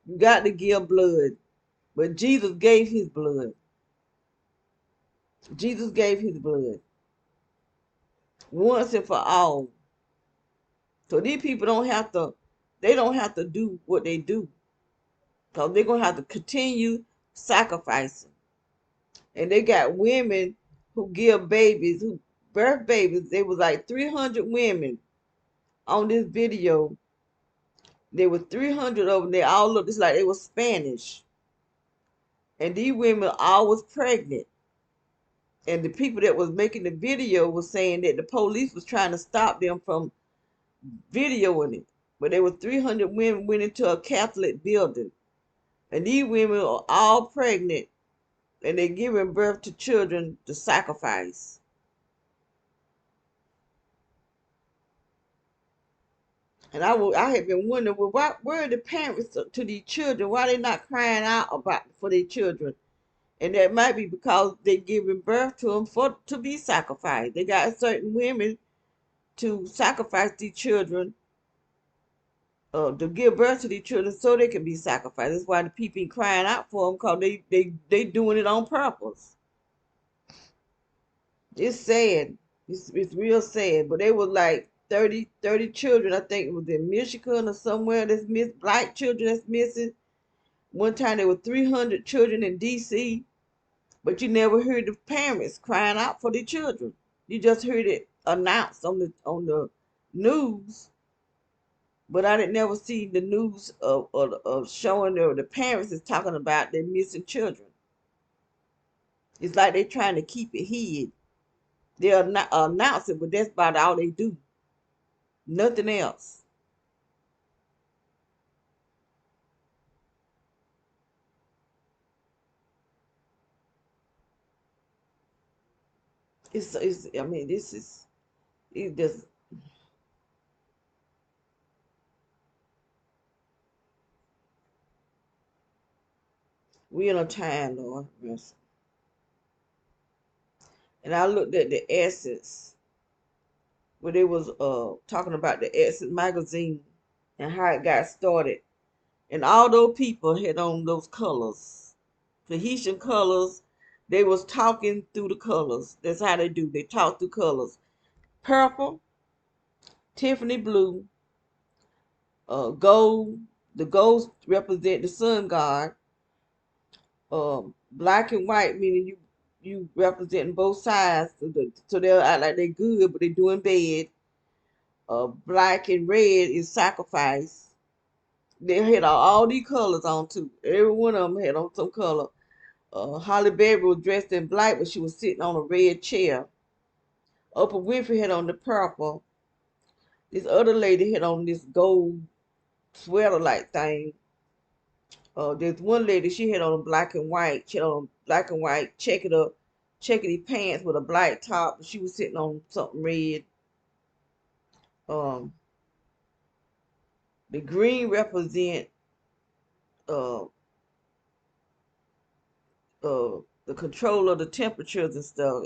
You got to give blood. But Jesus gave his blood. Jesus gave his blood once and for all. So these people they don't have to do what they do. Because they're going to have to continue sacrificing. And they got women who give babies, who birth babies. There was like 300 women on this video. There were 300 of them. They all looked just like they were Spanish. And these women all was pregnant. And the people that was making the video was saying that the police was trying to stop them from videoing it. But there were 300 women went into a Catholic building. And these women are all pregnant. And they're giving birth to children to sacrifice. And I had been wondering, well, where are the parents to these children? Why they not crying out about for their children? And that might be because they giving birth to them to be sacrificed. They got certain women to sacrifice these children, to give birth to these children so they can be sacrificed. That's why the people ain't crying out for them because they doing it on purpose. It's sad. It's real sad. But they was like 30 children. I think it was in Michigan or somewhere that's black children that's missing. One time there were 300 children in D.C., but you never heard the parents crying out for their children. You just heard it announced on the news, but I didn't never see the news of showing the parents is talking about their missing children. It's like they're trying to keep it hid. They'll announce it, but that's about all they do. Nothing else. It's I mean, this is it just we in a time, Lord. Yes. And I looked at the Essence where they was talking about the Essence magazine and how it got started. And all those people had on those colors, Tahitian colors. They was talking through the colors. That's how they do. They talk through colors. Purple, Tiffany blue, gold. The golds represent the sun god. Black and white meaning you representing both sides. So they'll act like they good, but they doing bad. Black and red is sacrifice. They had all these colors on too. Every one of them had on some color. Holly Berry was dressed in black, but she was sitting on a red chair. Oprah Winfrey had on the purple. This other lady had on this gold sweater-like thing. There's one lady, she had on black and white. She had on black and white checkety pants with a black top. She was sitting on something red. Um, the green represent uh, the control of the temperatures and stuff.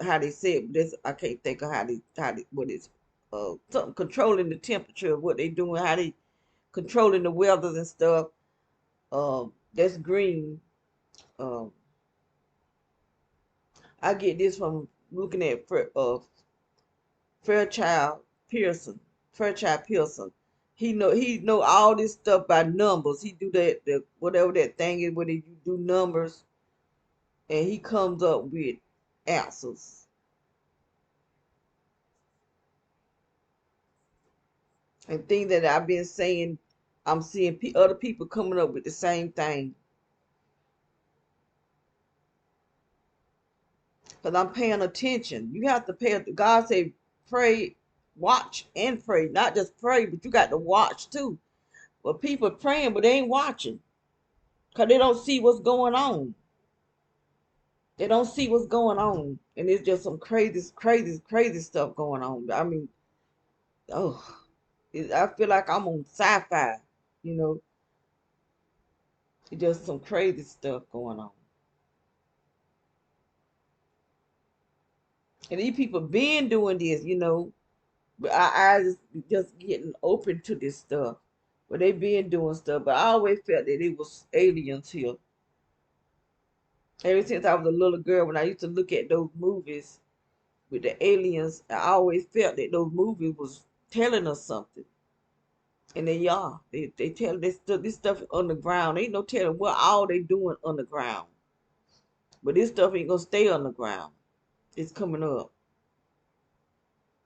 How they say it, this I can't think of how they what is something controlling the temperature of what they doing, how they controlling the weather and stuff. That's green. Um, I get this from looking at Fairchild Pearson. Fairchild Pearson. He know all this stuff by numbers. He do the whatever that thing is where you do numbers and he comes up with answers. And things that I've been saying, I'm seeing other people coming up with the same thing. Because I'm paying attention. You have to pay. God say, pray, watch and pray. Not just pray, but you got to watch too. But people praying, but they ain't watching. Because they don't see what's going on. They don't see what's going on. And it's just some crazy stuff going on. I mean, oh, I feel like I'm on sci-fi, you know. It's just some crazy stuff going on. And these people been doing this, you know. But our eyes just getting open to this stuff. But they been doing stuff. But I always felt that it was aliens here. Ever since I was a little girl, when I used to look at those movies with the aliens, I always felt that those movies was telling us something. And they are. They tell this stuff underground. Ain't no telling what all they doing underground. But this stuff ain't gonna stay underground. It's coming up.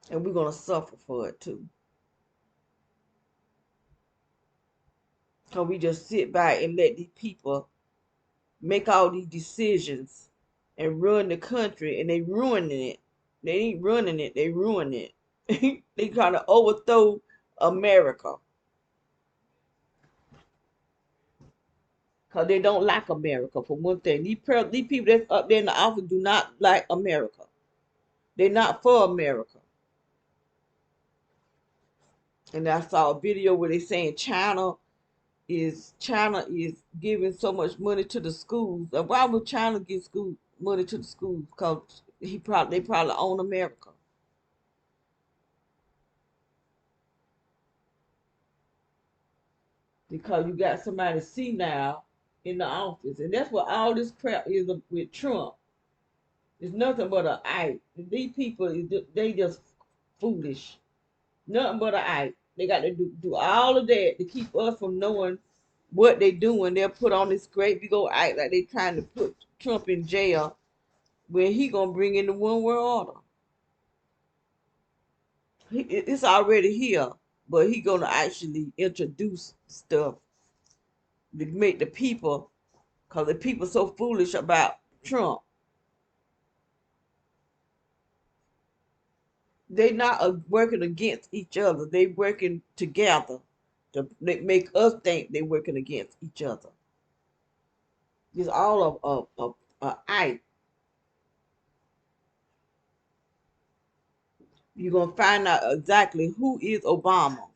And we're gonna suffer for it too. Cause we just sit back and let these people make all these decisions and run the country, and they ruining it. They ain't running it, they ruin it. They trying to overthrow America. Because they don't like America, for one thing. These people that's up there in the office do not like America. They're not for America. And I saw a video where they saying China is giving so much money to the schools. Why would China give school money to the schools? Because they probably own America. Because you got somebody see now in the office. And that's what all this crap is with Trump. It's nothing but a act. These people, they just foolish. Nothing but a act. They got to do all of that to keep us from knowing what they doing. They'll put on this great big old act like they trying to put Trump in jail when he gonna bring in the one world order. It's already here, but he gonna actually introduce stuff to make the people, cause the people so foolish about Trump. They not working against each other. They working together to make us think they working against each other. It's all of act. You're gonna find out exactly who is Obama.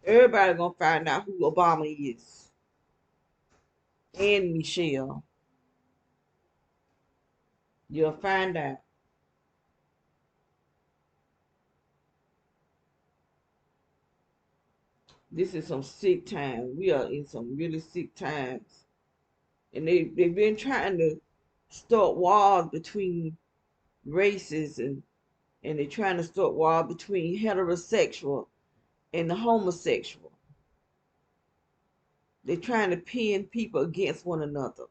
Everybody gonna find out who Obama is. And Michelle. You'll find out. This is some sick times. We are in some really sick times. And they've been trying to start wars between races, and they're trying to start war between heterosexual and the homosexual. They're trying to pin people against one another.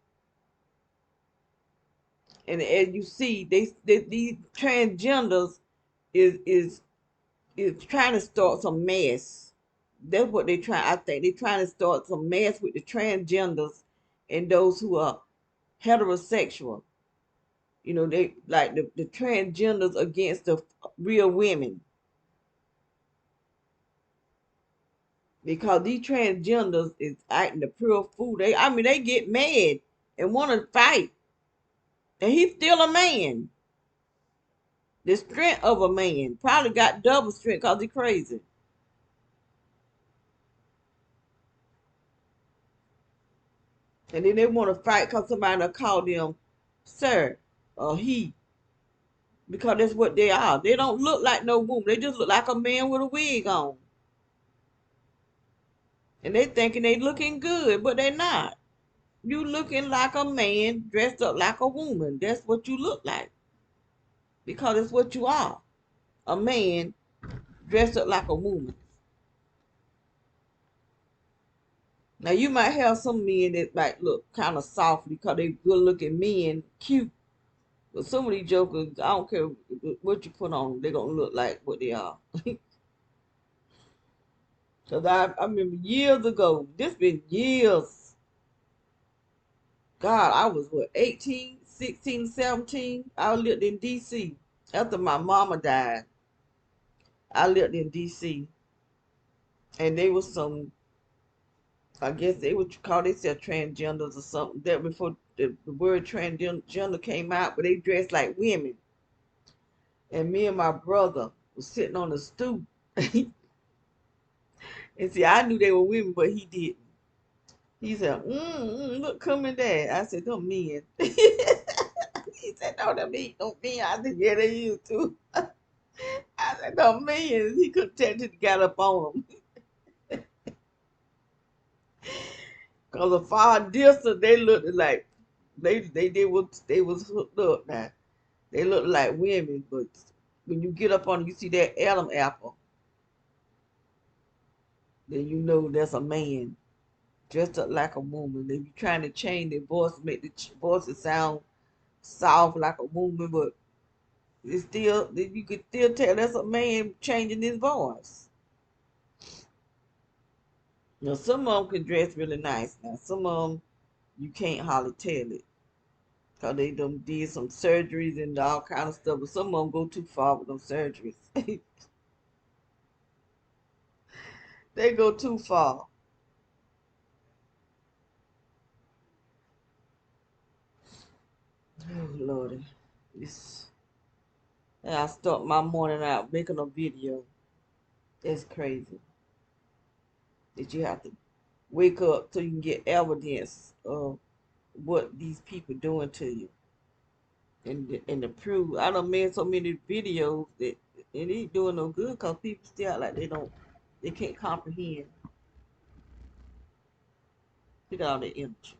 And as you see, these transgenders is trying to start some mess. That's what they try. I think they're trying to start some mess with the transgenders and those who are heterosexual. You know, they like the transgenders against the real women. Because these transgenders is acting the pure fool. I mean, they get mad and want to fight. And he's still a man. The strength of a man. Probably got double strength because he's crazy. And then they want to fight because somebody will call them sir or he. Because that's what they are. They don't look like no woman. They just look like a man with a wig on. And they thinking they looking good, but they're not. You looking like a man dressed up like a woman. That's what you look like. Because it's what you are. A man dressed up like a woman. Now you might have some men that might look kind of soft because they good looking men, cute. But some of these jokers, I don't care what you put on them, they're gonna look like what they are. Cause I remember years ago, this been years. God, I was what, 18, 16, 17. I lived in DC. After my mama died, I lived in DC. And they was some, I guess they would call themselves transgenders or something. That before the word transgender came out, but they dressed like women. And me and my brother was sitting on the stoop. And see, I knew they were women, but he didn't. He said, look, coming there. I said, them men. He said, no, them ain't no men. I said, yeah, they is too. I said, no, men. He couldn't tell till he got up on them. Because a far distance, they looked like, they was hooked up now. They look like women, but when you get up on, you see that Adam apple, then you know that's a man dressed up like a woman. They be trying to change their voice, make the voices sound soft like a woman, but it's still, you could still tell that's a man changing his voice. Now some of them can dress really nice. Now some of them you can't hardly tell it, cause they done did some surgeries and all kind of stuff. But some of them go too far with them surgeries. They go too far. Oh Lordy, it's, and I start my morning out making a video. It's crazy that you have to wake up so you can get evidence of what these people doing to you, and to prove. I done made so many videos that it ain't doing no good because people still act like they can't comprehend. Look at all the energy.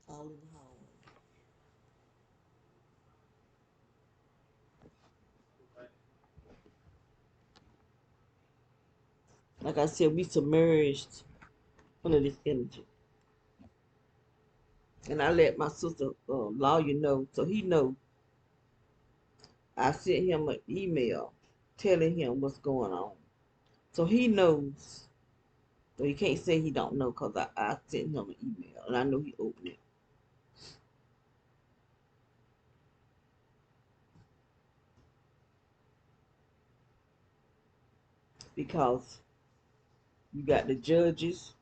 All in the hallway. Like I said, we submerged under this energy. And I let my sister lawyer know, so he know. I sent him an email telling him what's going on, so he knows. So he can't say he don't know because I sent him an email and I know he opened it. Because you got the judges,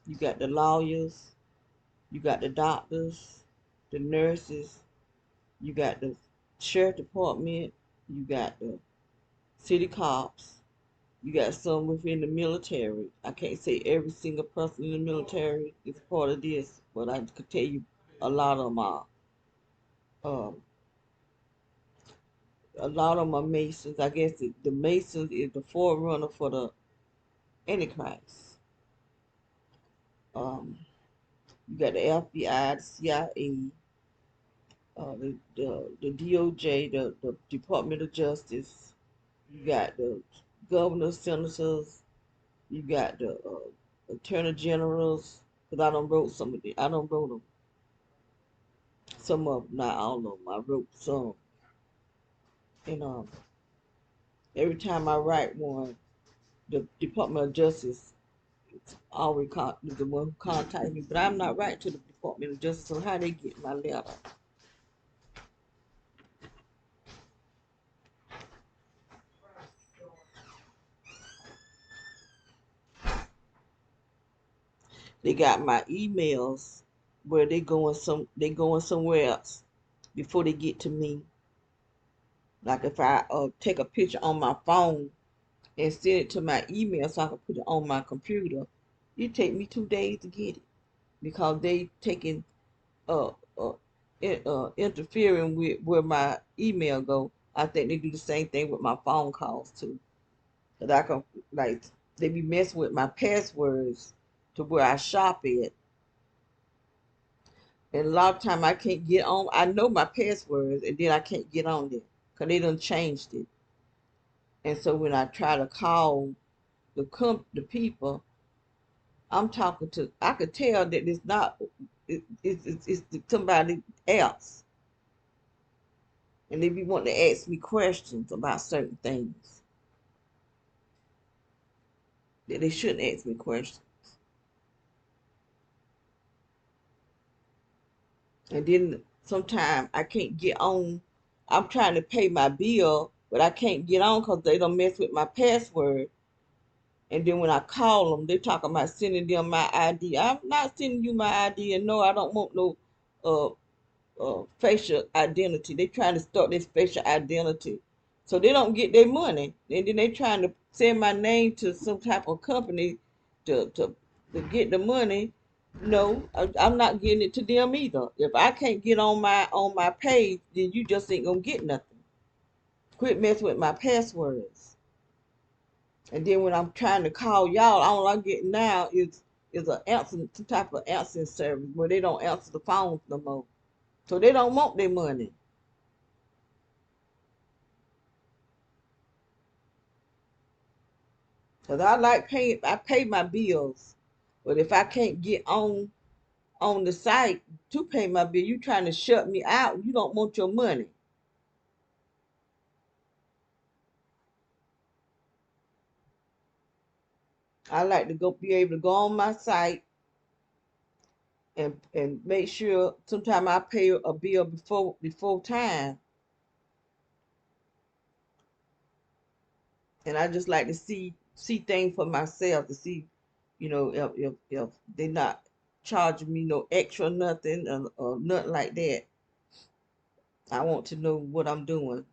you got the lawyers, you got the doctors, the nurses, you got the sheriff department, you got the city cops, you got some within the military. I can't say every single person in the military is part of this, but I could tell you a lot of them are. Um, a lot of them are Masons. I guess the Masons is the forerunner for the Antichrist. Um, you got the FBI, the CIA, the DOJ, the Department of Justice. You got the governors, senators. You got the attorney generals. Cause I don't wrote some of them. I don't wrote them. Some of them, not all of them. I wrote some. And every time I write one, the Department of Justice always is the one who contact me. But I'm not writing to the Department of Justice. So how they get my letter? They got my emails where they going somewhere else before they get to me. Like if I take a picture on my phone and send it to my email so I can put it on my computer, it take me 2 days to get it because they taking uh, uh, interfering with where my email go. I think they do the same thing with my phone calls too. Cause I can, like, they be messing with my passwords to where I shop at. And a lot of time I can't get on. I know my passwords, and then I can't get on there because they done changed it. And so when I try to call the people, I'm talking to, I could tell that it's not, it's somebody else. And they be wanting to ask me questions about certain things that they shouldn't ask me questions. And then sometimes I can't get on. I'm trying to pay my bill, but I can't get on because they don't mess with my password. And then when I call them, they talk about sending them my ID. I'm not sending you my ID, and no, I don't want no uh facial identity. They trying to start this facial identity, so they don't get their money. And then they trying to send my name to some type of company to to get the money. No, I'm not getting it to them either. If I can't get on my page, then you just ain't gonna get nothing. Quit messing with my passwords. And then when I'm trying to call y'all, all I get now is a answer, some type of answering service where they don't answer the phones no more. So they don't want their money. Cause I like paying, I pay my bills, but if I can't get on the site to pay my bill, you trying to shut me out. You don't want your money. I like to go be able to go on my site and make sure. Sometimes I pay a bill before time, and I just like to see things for myself to see, if they're not charging me no extra nothing or nothing like that. I want to know what I'm doing,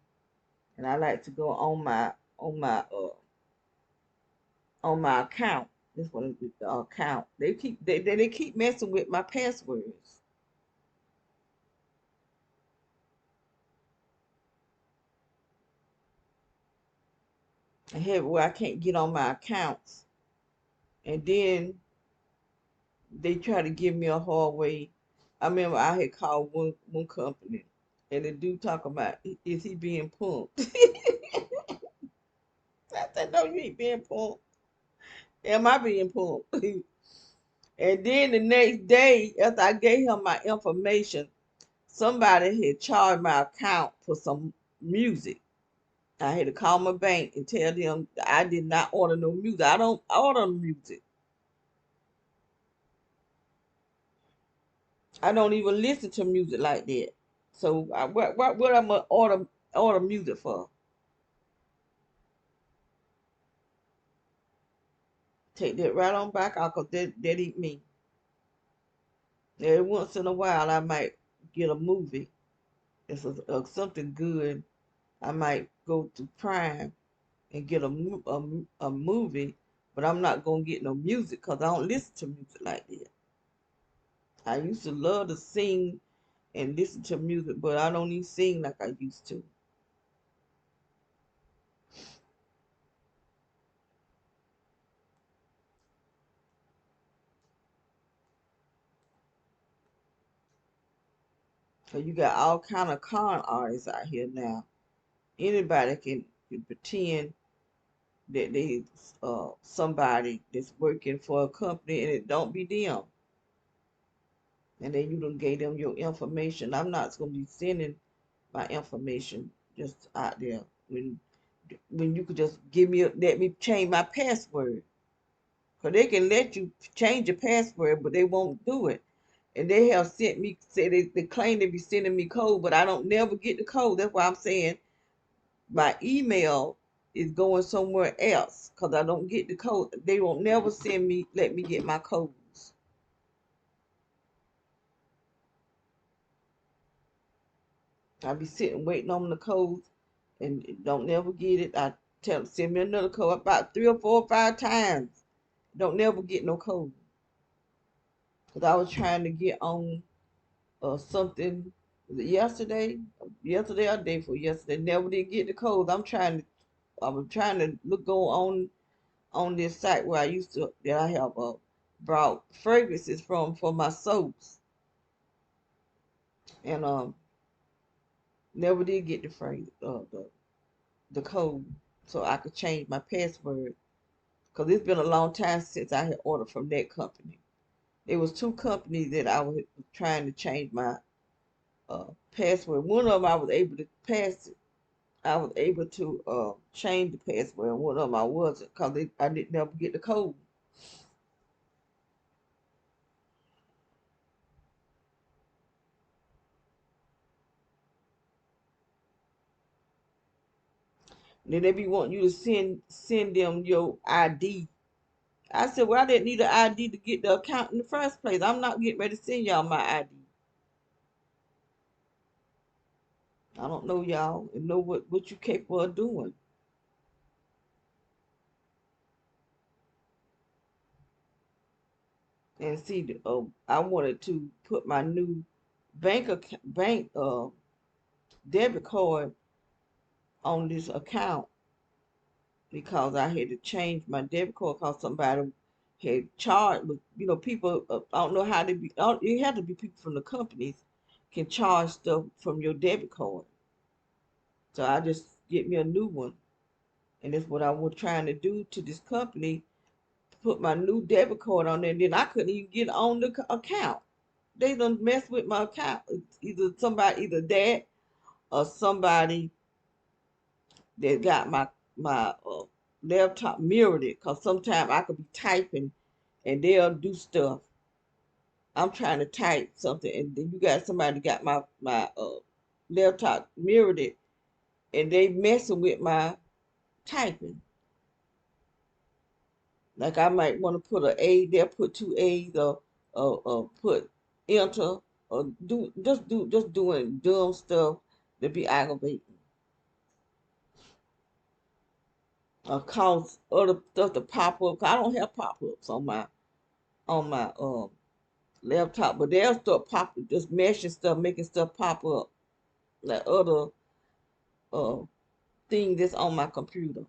and I like to go on my account. This one is the account. They keep messing with my passwords. I have where I can't get on my accounts, and then they try to give me a hard way. I remember I had called one company, and the dude talk about is he being punked? I said no, you ain't being punked. Am I being punked? And then the next day, after I gave him my information, somebody had charged my account for some music. I had to call my bank and tell them I did not order no music. I don't order music. I don't even listen to music like that. So what I'm gonna order music for? Take that right on back out, cause that ain't me. Every once in a while, I might get a movie. It's something good. I might go to Prime and get a movie, but I'm not gonna get no music because I don't listen to music like that. I used to love to sing and listen to music, but I don't even sing like I used to. So you got all kind of con artists out here now. Anybody can pretend that they somebody that's working for a company and it don't be them. And then you done gave them your information. I'm not gonna be sending my information just out there when you could just let me change my password. Cause they can let you change your password, but they won't do it. And they have sent me, say they claim they be sending me code, but I don't never get the code. That's why I'm saying my email is going somewhere else because I don't get the code. They won't never let me get my codes. I be sitting waiting on the codes and don't never get it. I tell them send me another code about 3 or 4 or 5 times. Don't never get no code. Cause I was trying to get on something yesterday or day for yesterday. Never did get the codes. I was trying to go on this site where I used to that I have brought fragrances from for my soaps, and never did get the code so I could change my password because it's been a long time since I had ordered from that company. It was two companies that I was trying to change my password. One of them I was able to pass it. I was able to change the password, and one of them I wasn't because I didn't never get the code. Then they be wanting you to send them your ID. I said, well, I didn't need an ID to get the account in the first place. I'm not getting ready to send y'all my ID. I don't know y'all and know what you capable of doing. And see, I wanted to put my new bank debit card on this account because I had to change my debit card because somebody had charged. People, I don't know how they be. It had to be people from the companies can charge stuff from your debit card. So I just get me a new one, and that's what I was trying to do to this company. Put my new debit card on there, and then I couldn't even get on the account. They done mess with my account. It's either that or somebody that got my laptop mirrored it. Cause sometimes I could be typing and they'll do stuff. I'm trying to type something, and then you got somebody got my laptop mirrored it, and they messing with my typing. Like I might want to put they'll put two A's or put enter or just doing dumb stuff to be aggravating. Or cause other stuff to pop up. 'Cause I don't have pop ups on my laptop, but they'll start popping, just meshing stuff, making stuff pop up like other uh thing that's on my computer.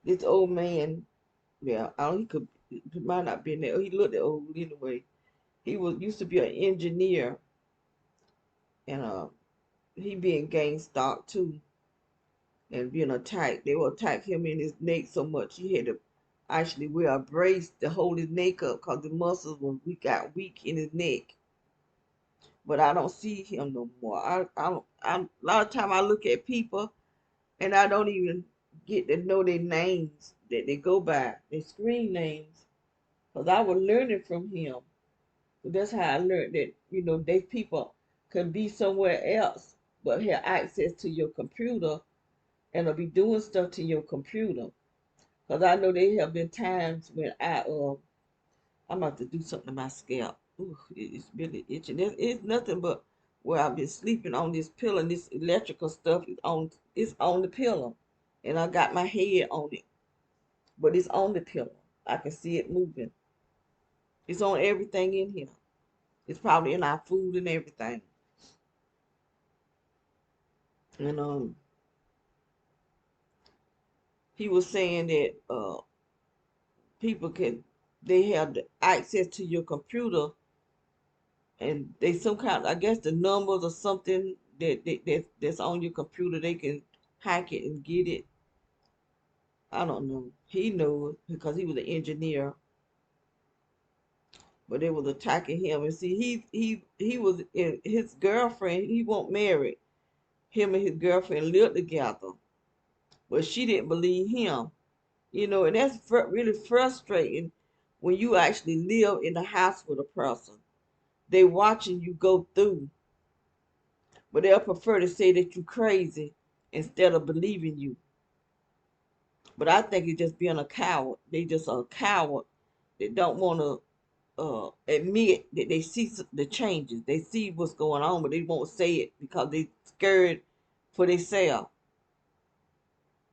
This old man, yeah, he might not be in there. He looked old anyway. He was used to be an engineer, and he being gang stalked too, and being attacked. They will attack him in his neck so much he had to actually wear a brace to hold his neck up because the muscles got weak in his neck. But I don't see him no more. A lot of time I look at people and I don't even get to know their names that they go by, their screen names, because I was learning from him. That's how I learned that these people can be somewhere else but have access to your computer and will be doing stuff to your computer. Because I know there have been times when I'm about to do something to my scalp. Ooh, it's really itching. It's nothing but where I've been sleeping on this pillow, and this electrical stuff is on the pillow. And I got my head on it. But it's on the pillow. I can see it moving. It's on everything in here. It's probably in our food and everything. And he was saying that people they have the access to your computer, and they some kind, I guess the numbers or something that's on your computer, they can hack it and get it. I don't know. He knows because he was an engineer, but they was attacking him. And see, he was in his girlfriend. He wasn't married. Him and his girlfriend lived together, but she didn't believe him. And that's really frustrating when you actually live in the house with a person. They watching you go through, but they'll prefer to say that you're crazy instead of believing you. But I think it's just being a coward. They just a coward. They don't want to admit that they see the changes. They see what's going on, but they won't say it because they scared for themselves.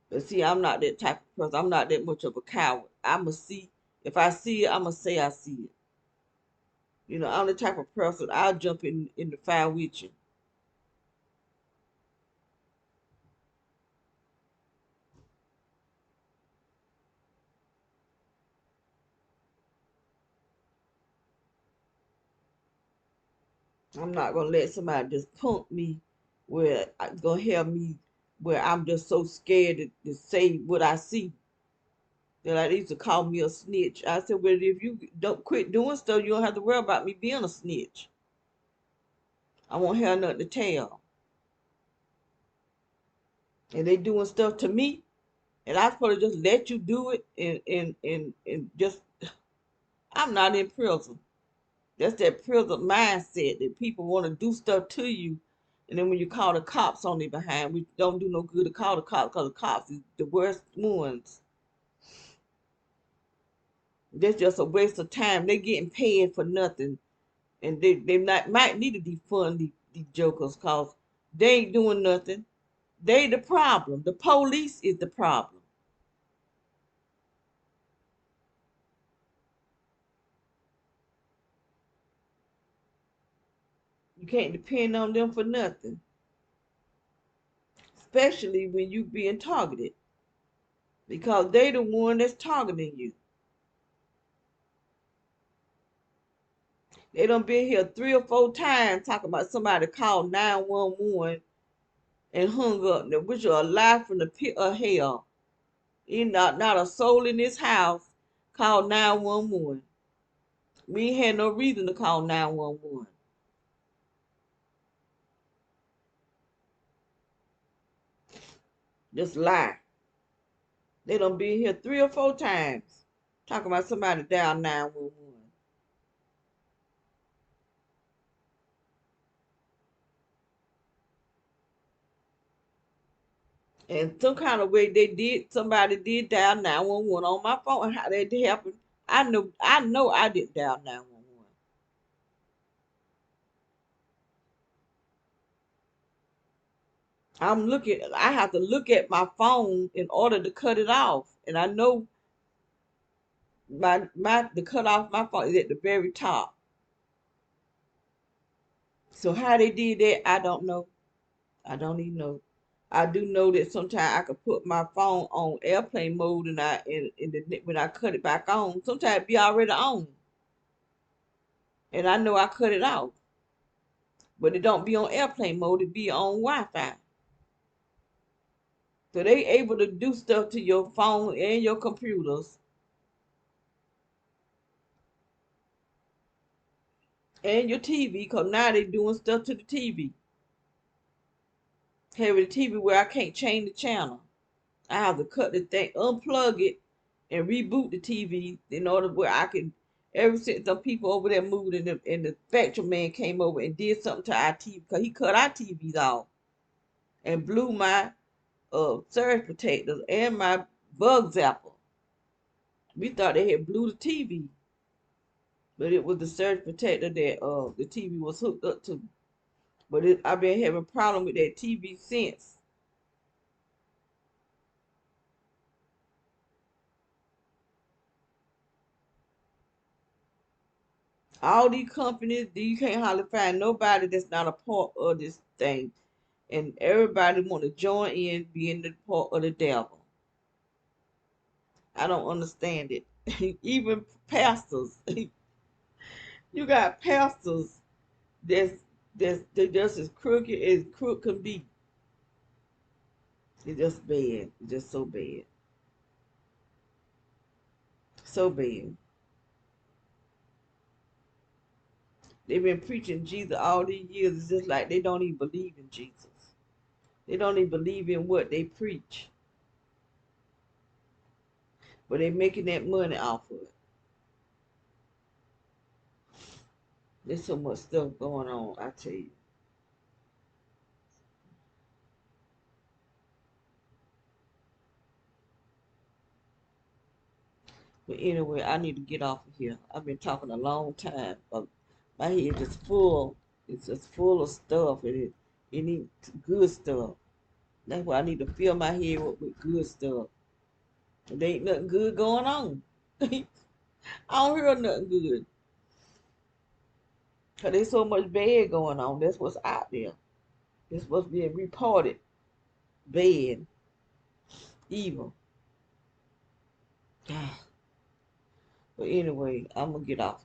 But see, I'm not that type of person. I'm not that much of a coward. I'ma see. If I see it, I'ma say I see it. I'm the type of person I'll jump in the fire with you. I'm not gonna let somebody just punk me where it's gonna have me where I'm just so scared to say what I see. They used to call me a snitch. I said, well, if you don't quit doing stuff, you don't have to worry about me being a snitch. I won't have nothing to tell. And they doing stuff to me, and I supposed to just let you do it and just I'm not in prison. That's that prison mindset that people want to do stuff to you, and then when you call the cops on their behind, we don't do no good to call the cops because the cops is the worst ones. That's just a waste of time. They getting paid for nothing, and they might need to defund these jokers cause they ain't doing nothing. They the problem. The police is the problem. You can't depend on them for nothing, especially when you being targeted because they the one that's targeting you. They done been here 3 or 4 times talking about somebody called 911 and hung up, which are a lie from the pit of hell. Ain't not a soul in this house called 911. We ain't had no reason to call 911. Just lie. They done been here 3 or 4 times talking about somebody down 911. And some kind of way somebody did dial 911 on my phone. And how that happened, I know I didn't dial 911. I have to look at my phone in order to cut it off. And I know the cut off my phone is at the very top. So how they did that, I don't know. I don't even know. I do know that sometimes I could put my phone on airplane mode and when I cut it back on, sometimes it be already on. And I know I cut it off. But it don't be on airplane mode, it be on Wi-Fi. So they able to do stuff to your phone and your computers and your TV, because now they doing stuff to the TV. Having the TV where I can't change the channel. I have to cut the thing, unplug it, and reboot the TV in order where I can. Ever since some people over there moved and the spectrum man came over and did something to our TV because he cut our TVs off and blew my surge protectors and my bug zapper. We thought they had blew the TV, but it was the surge protector that the TV was hooked up to. But I've been having a problem with that TV since. All these companies, you can't hardly find nobody that's not a part of this thing. And everybody want to join in being the part of the devil. I don't understand it. Even pastors. You got pastors that's just as crooked as crook can be. It's just bad. It's just so bad. So bad. They've been preaching Jesus all these years. It's just like they don't even believe in Jesus. They don't even believe in what they preach. But they're making that money off of it. There's so much stuff going on, I tell you. But anyway, I need to get off of here. I've been talking a long time. But my head is full. It's just full of stuff, and it needs good stuff. That's why I need to fill my head with good stuff. There ain't nothing good going on. I don't hear nothing good. Cause there's so much bad going on. That's what's out there. That's what's being reported. Bad, evil. But anyway, I'm gonna get off.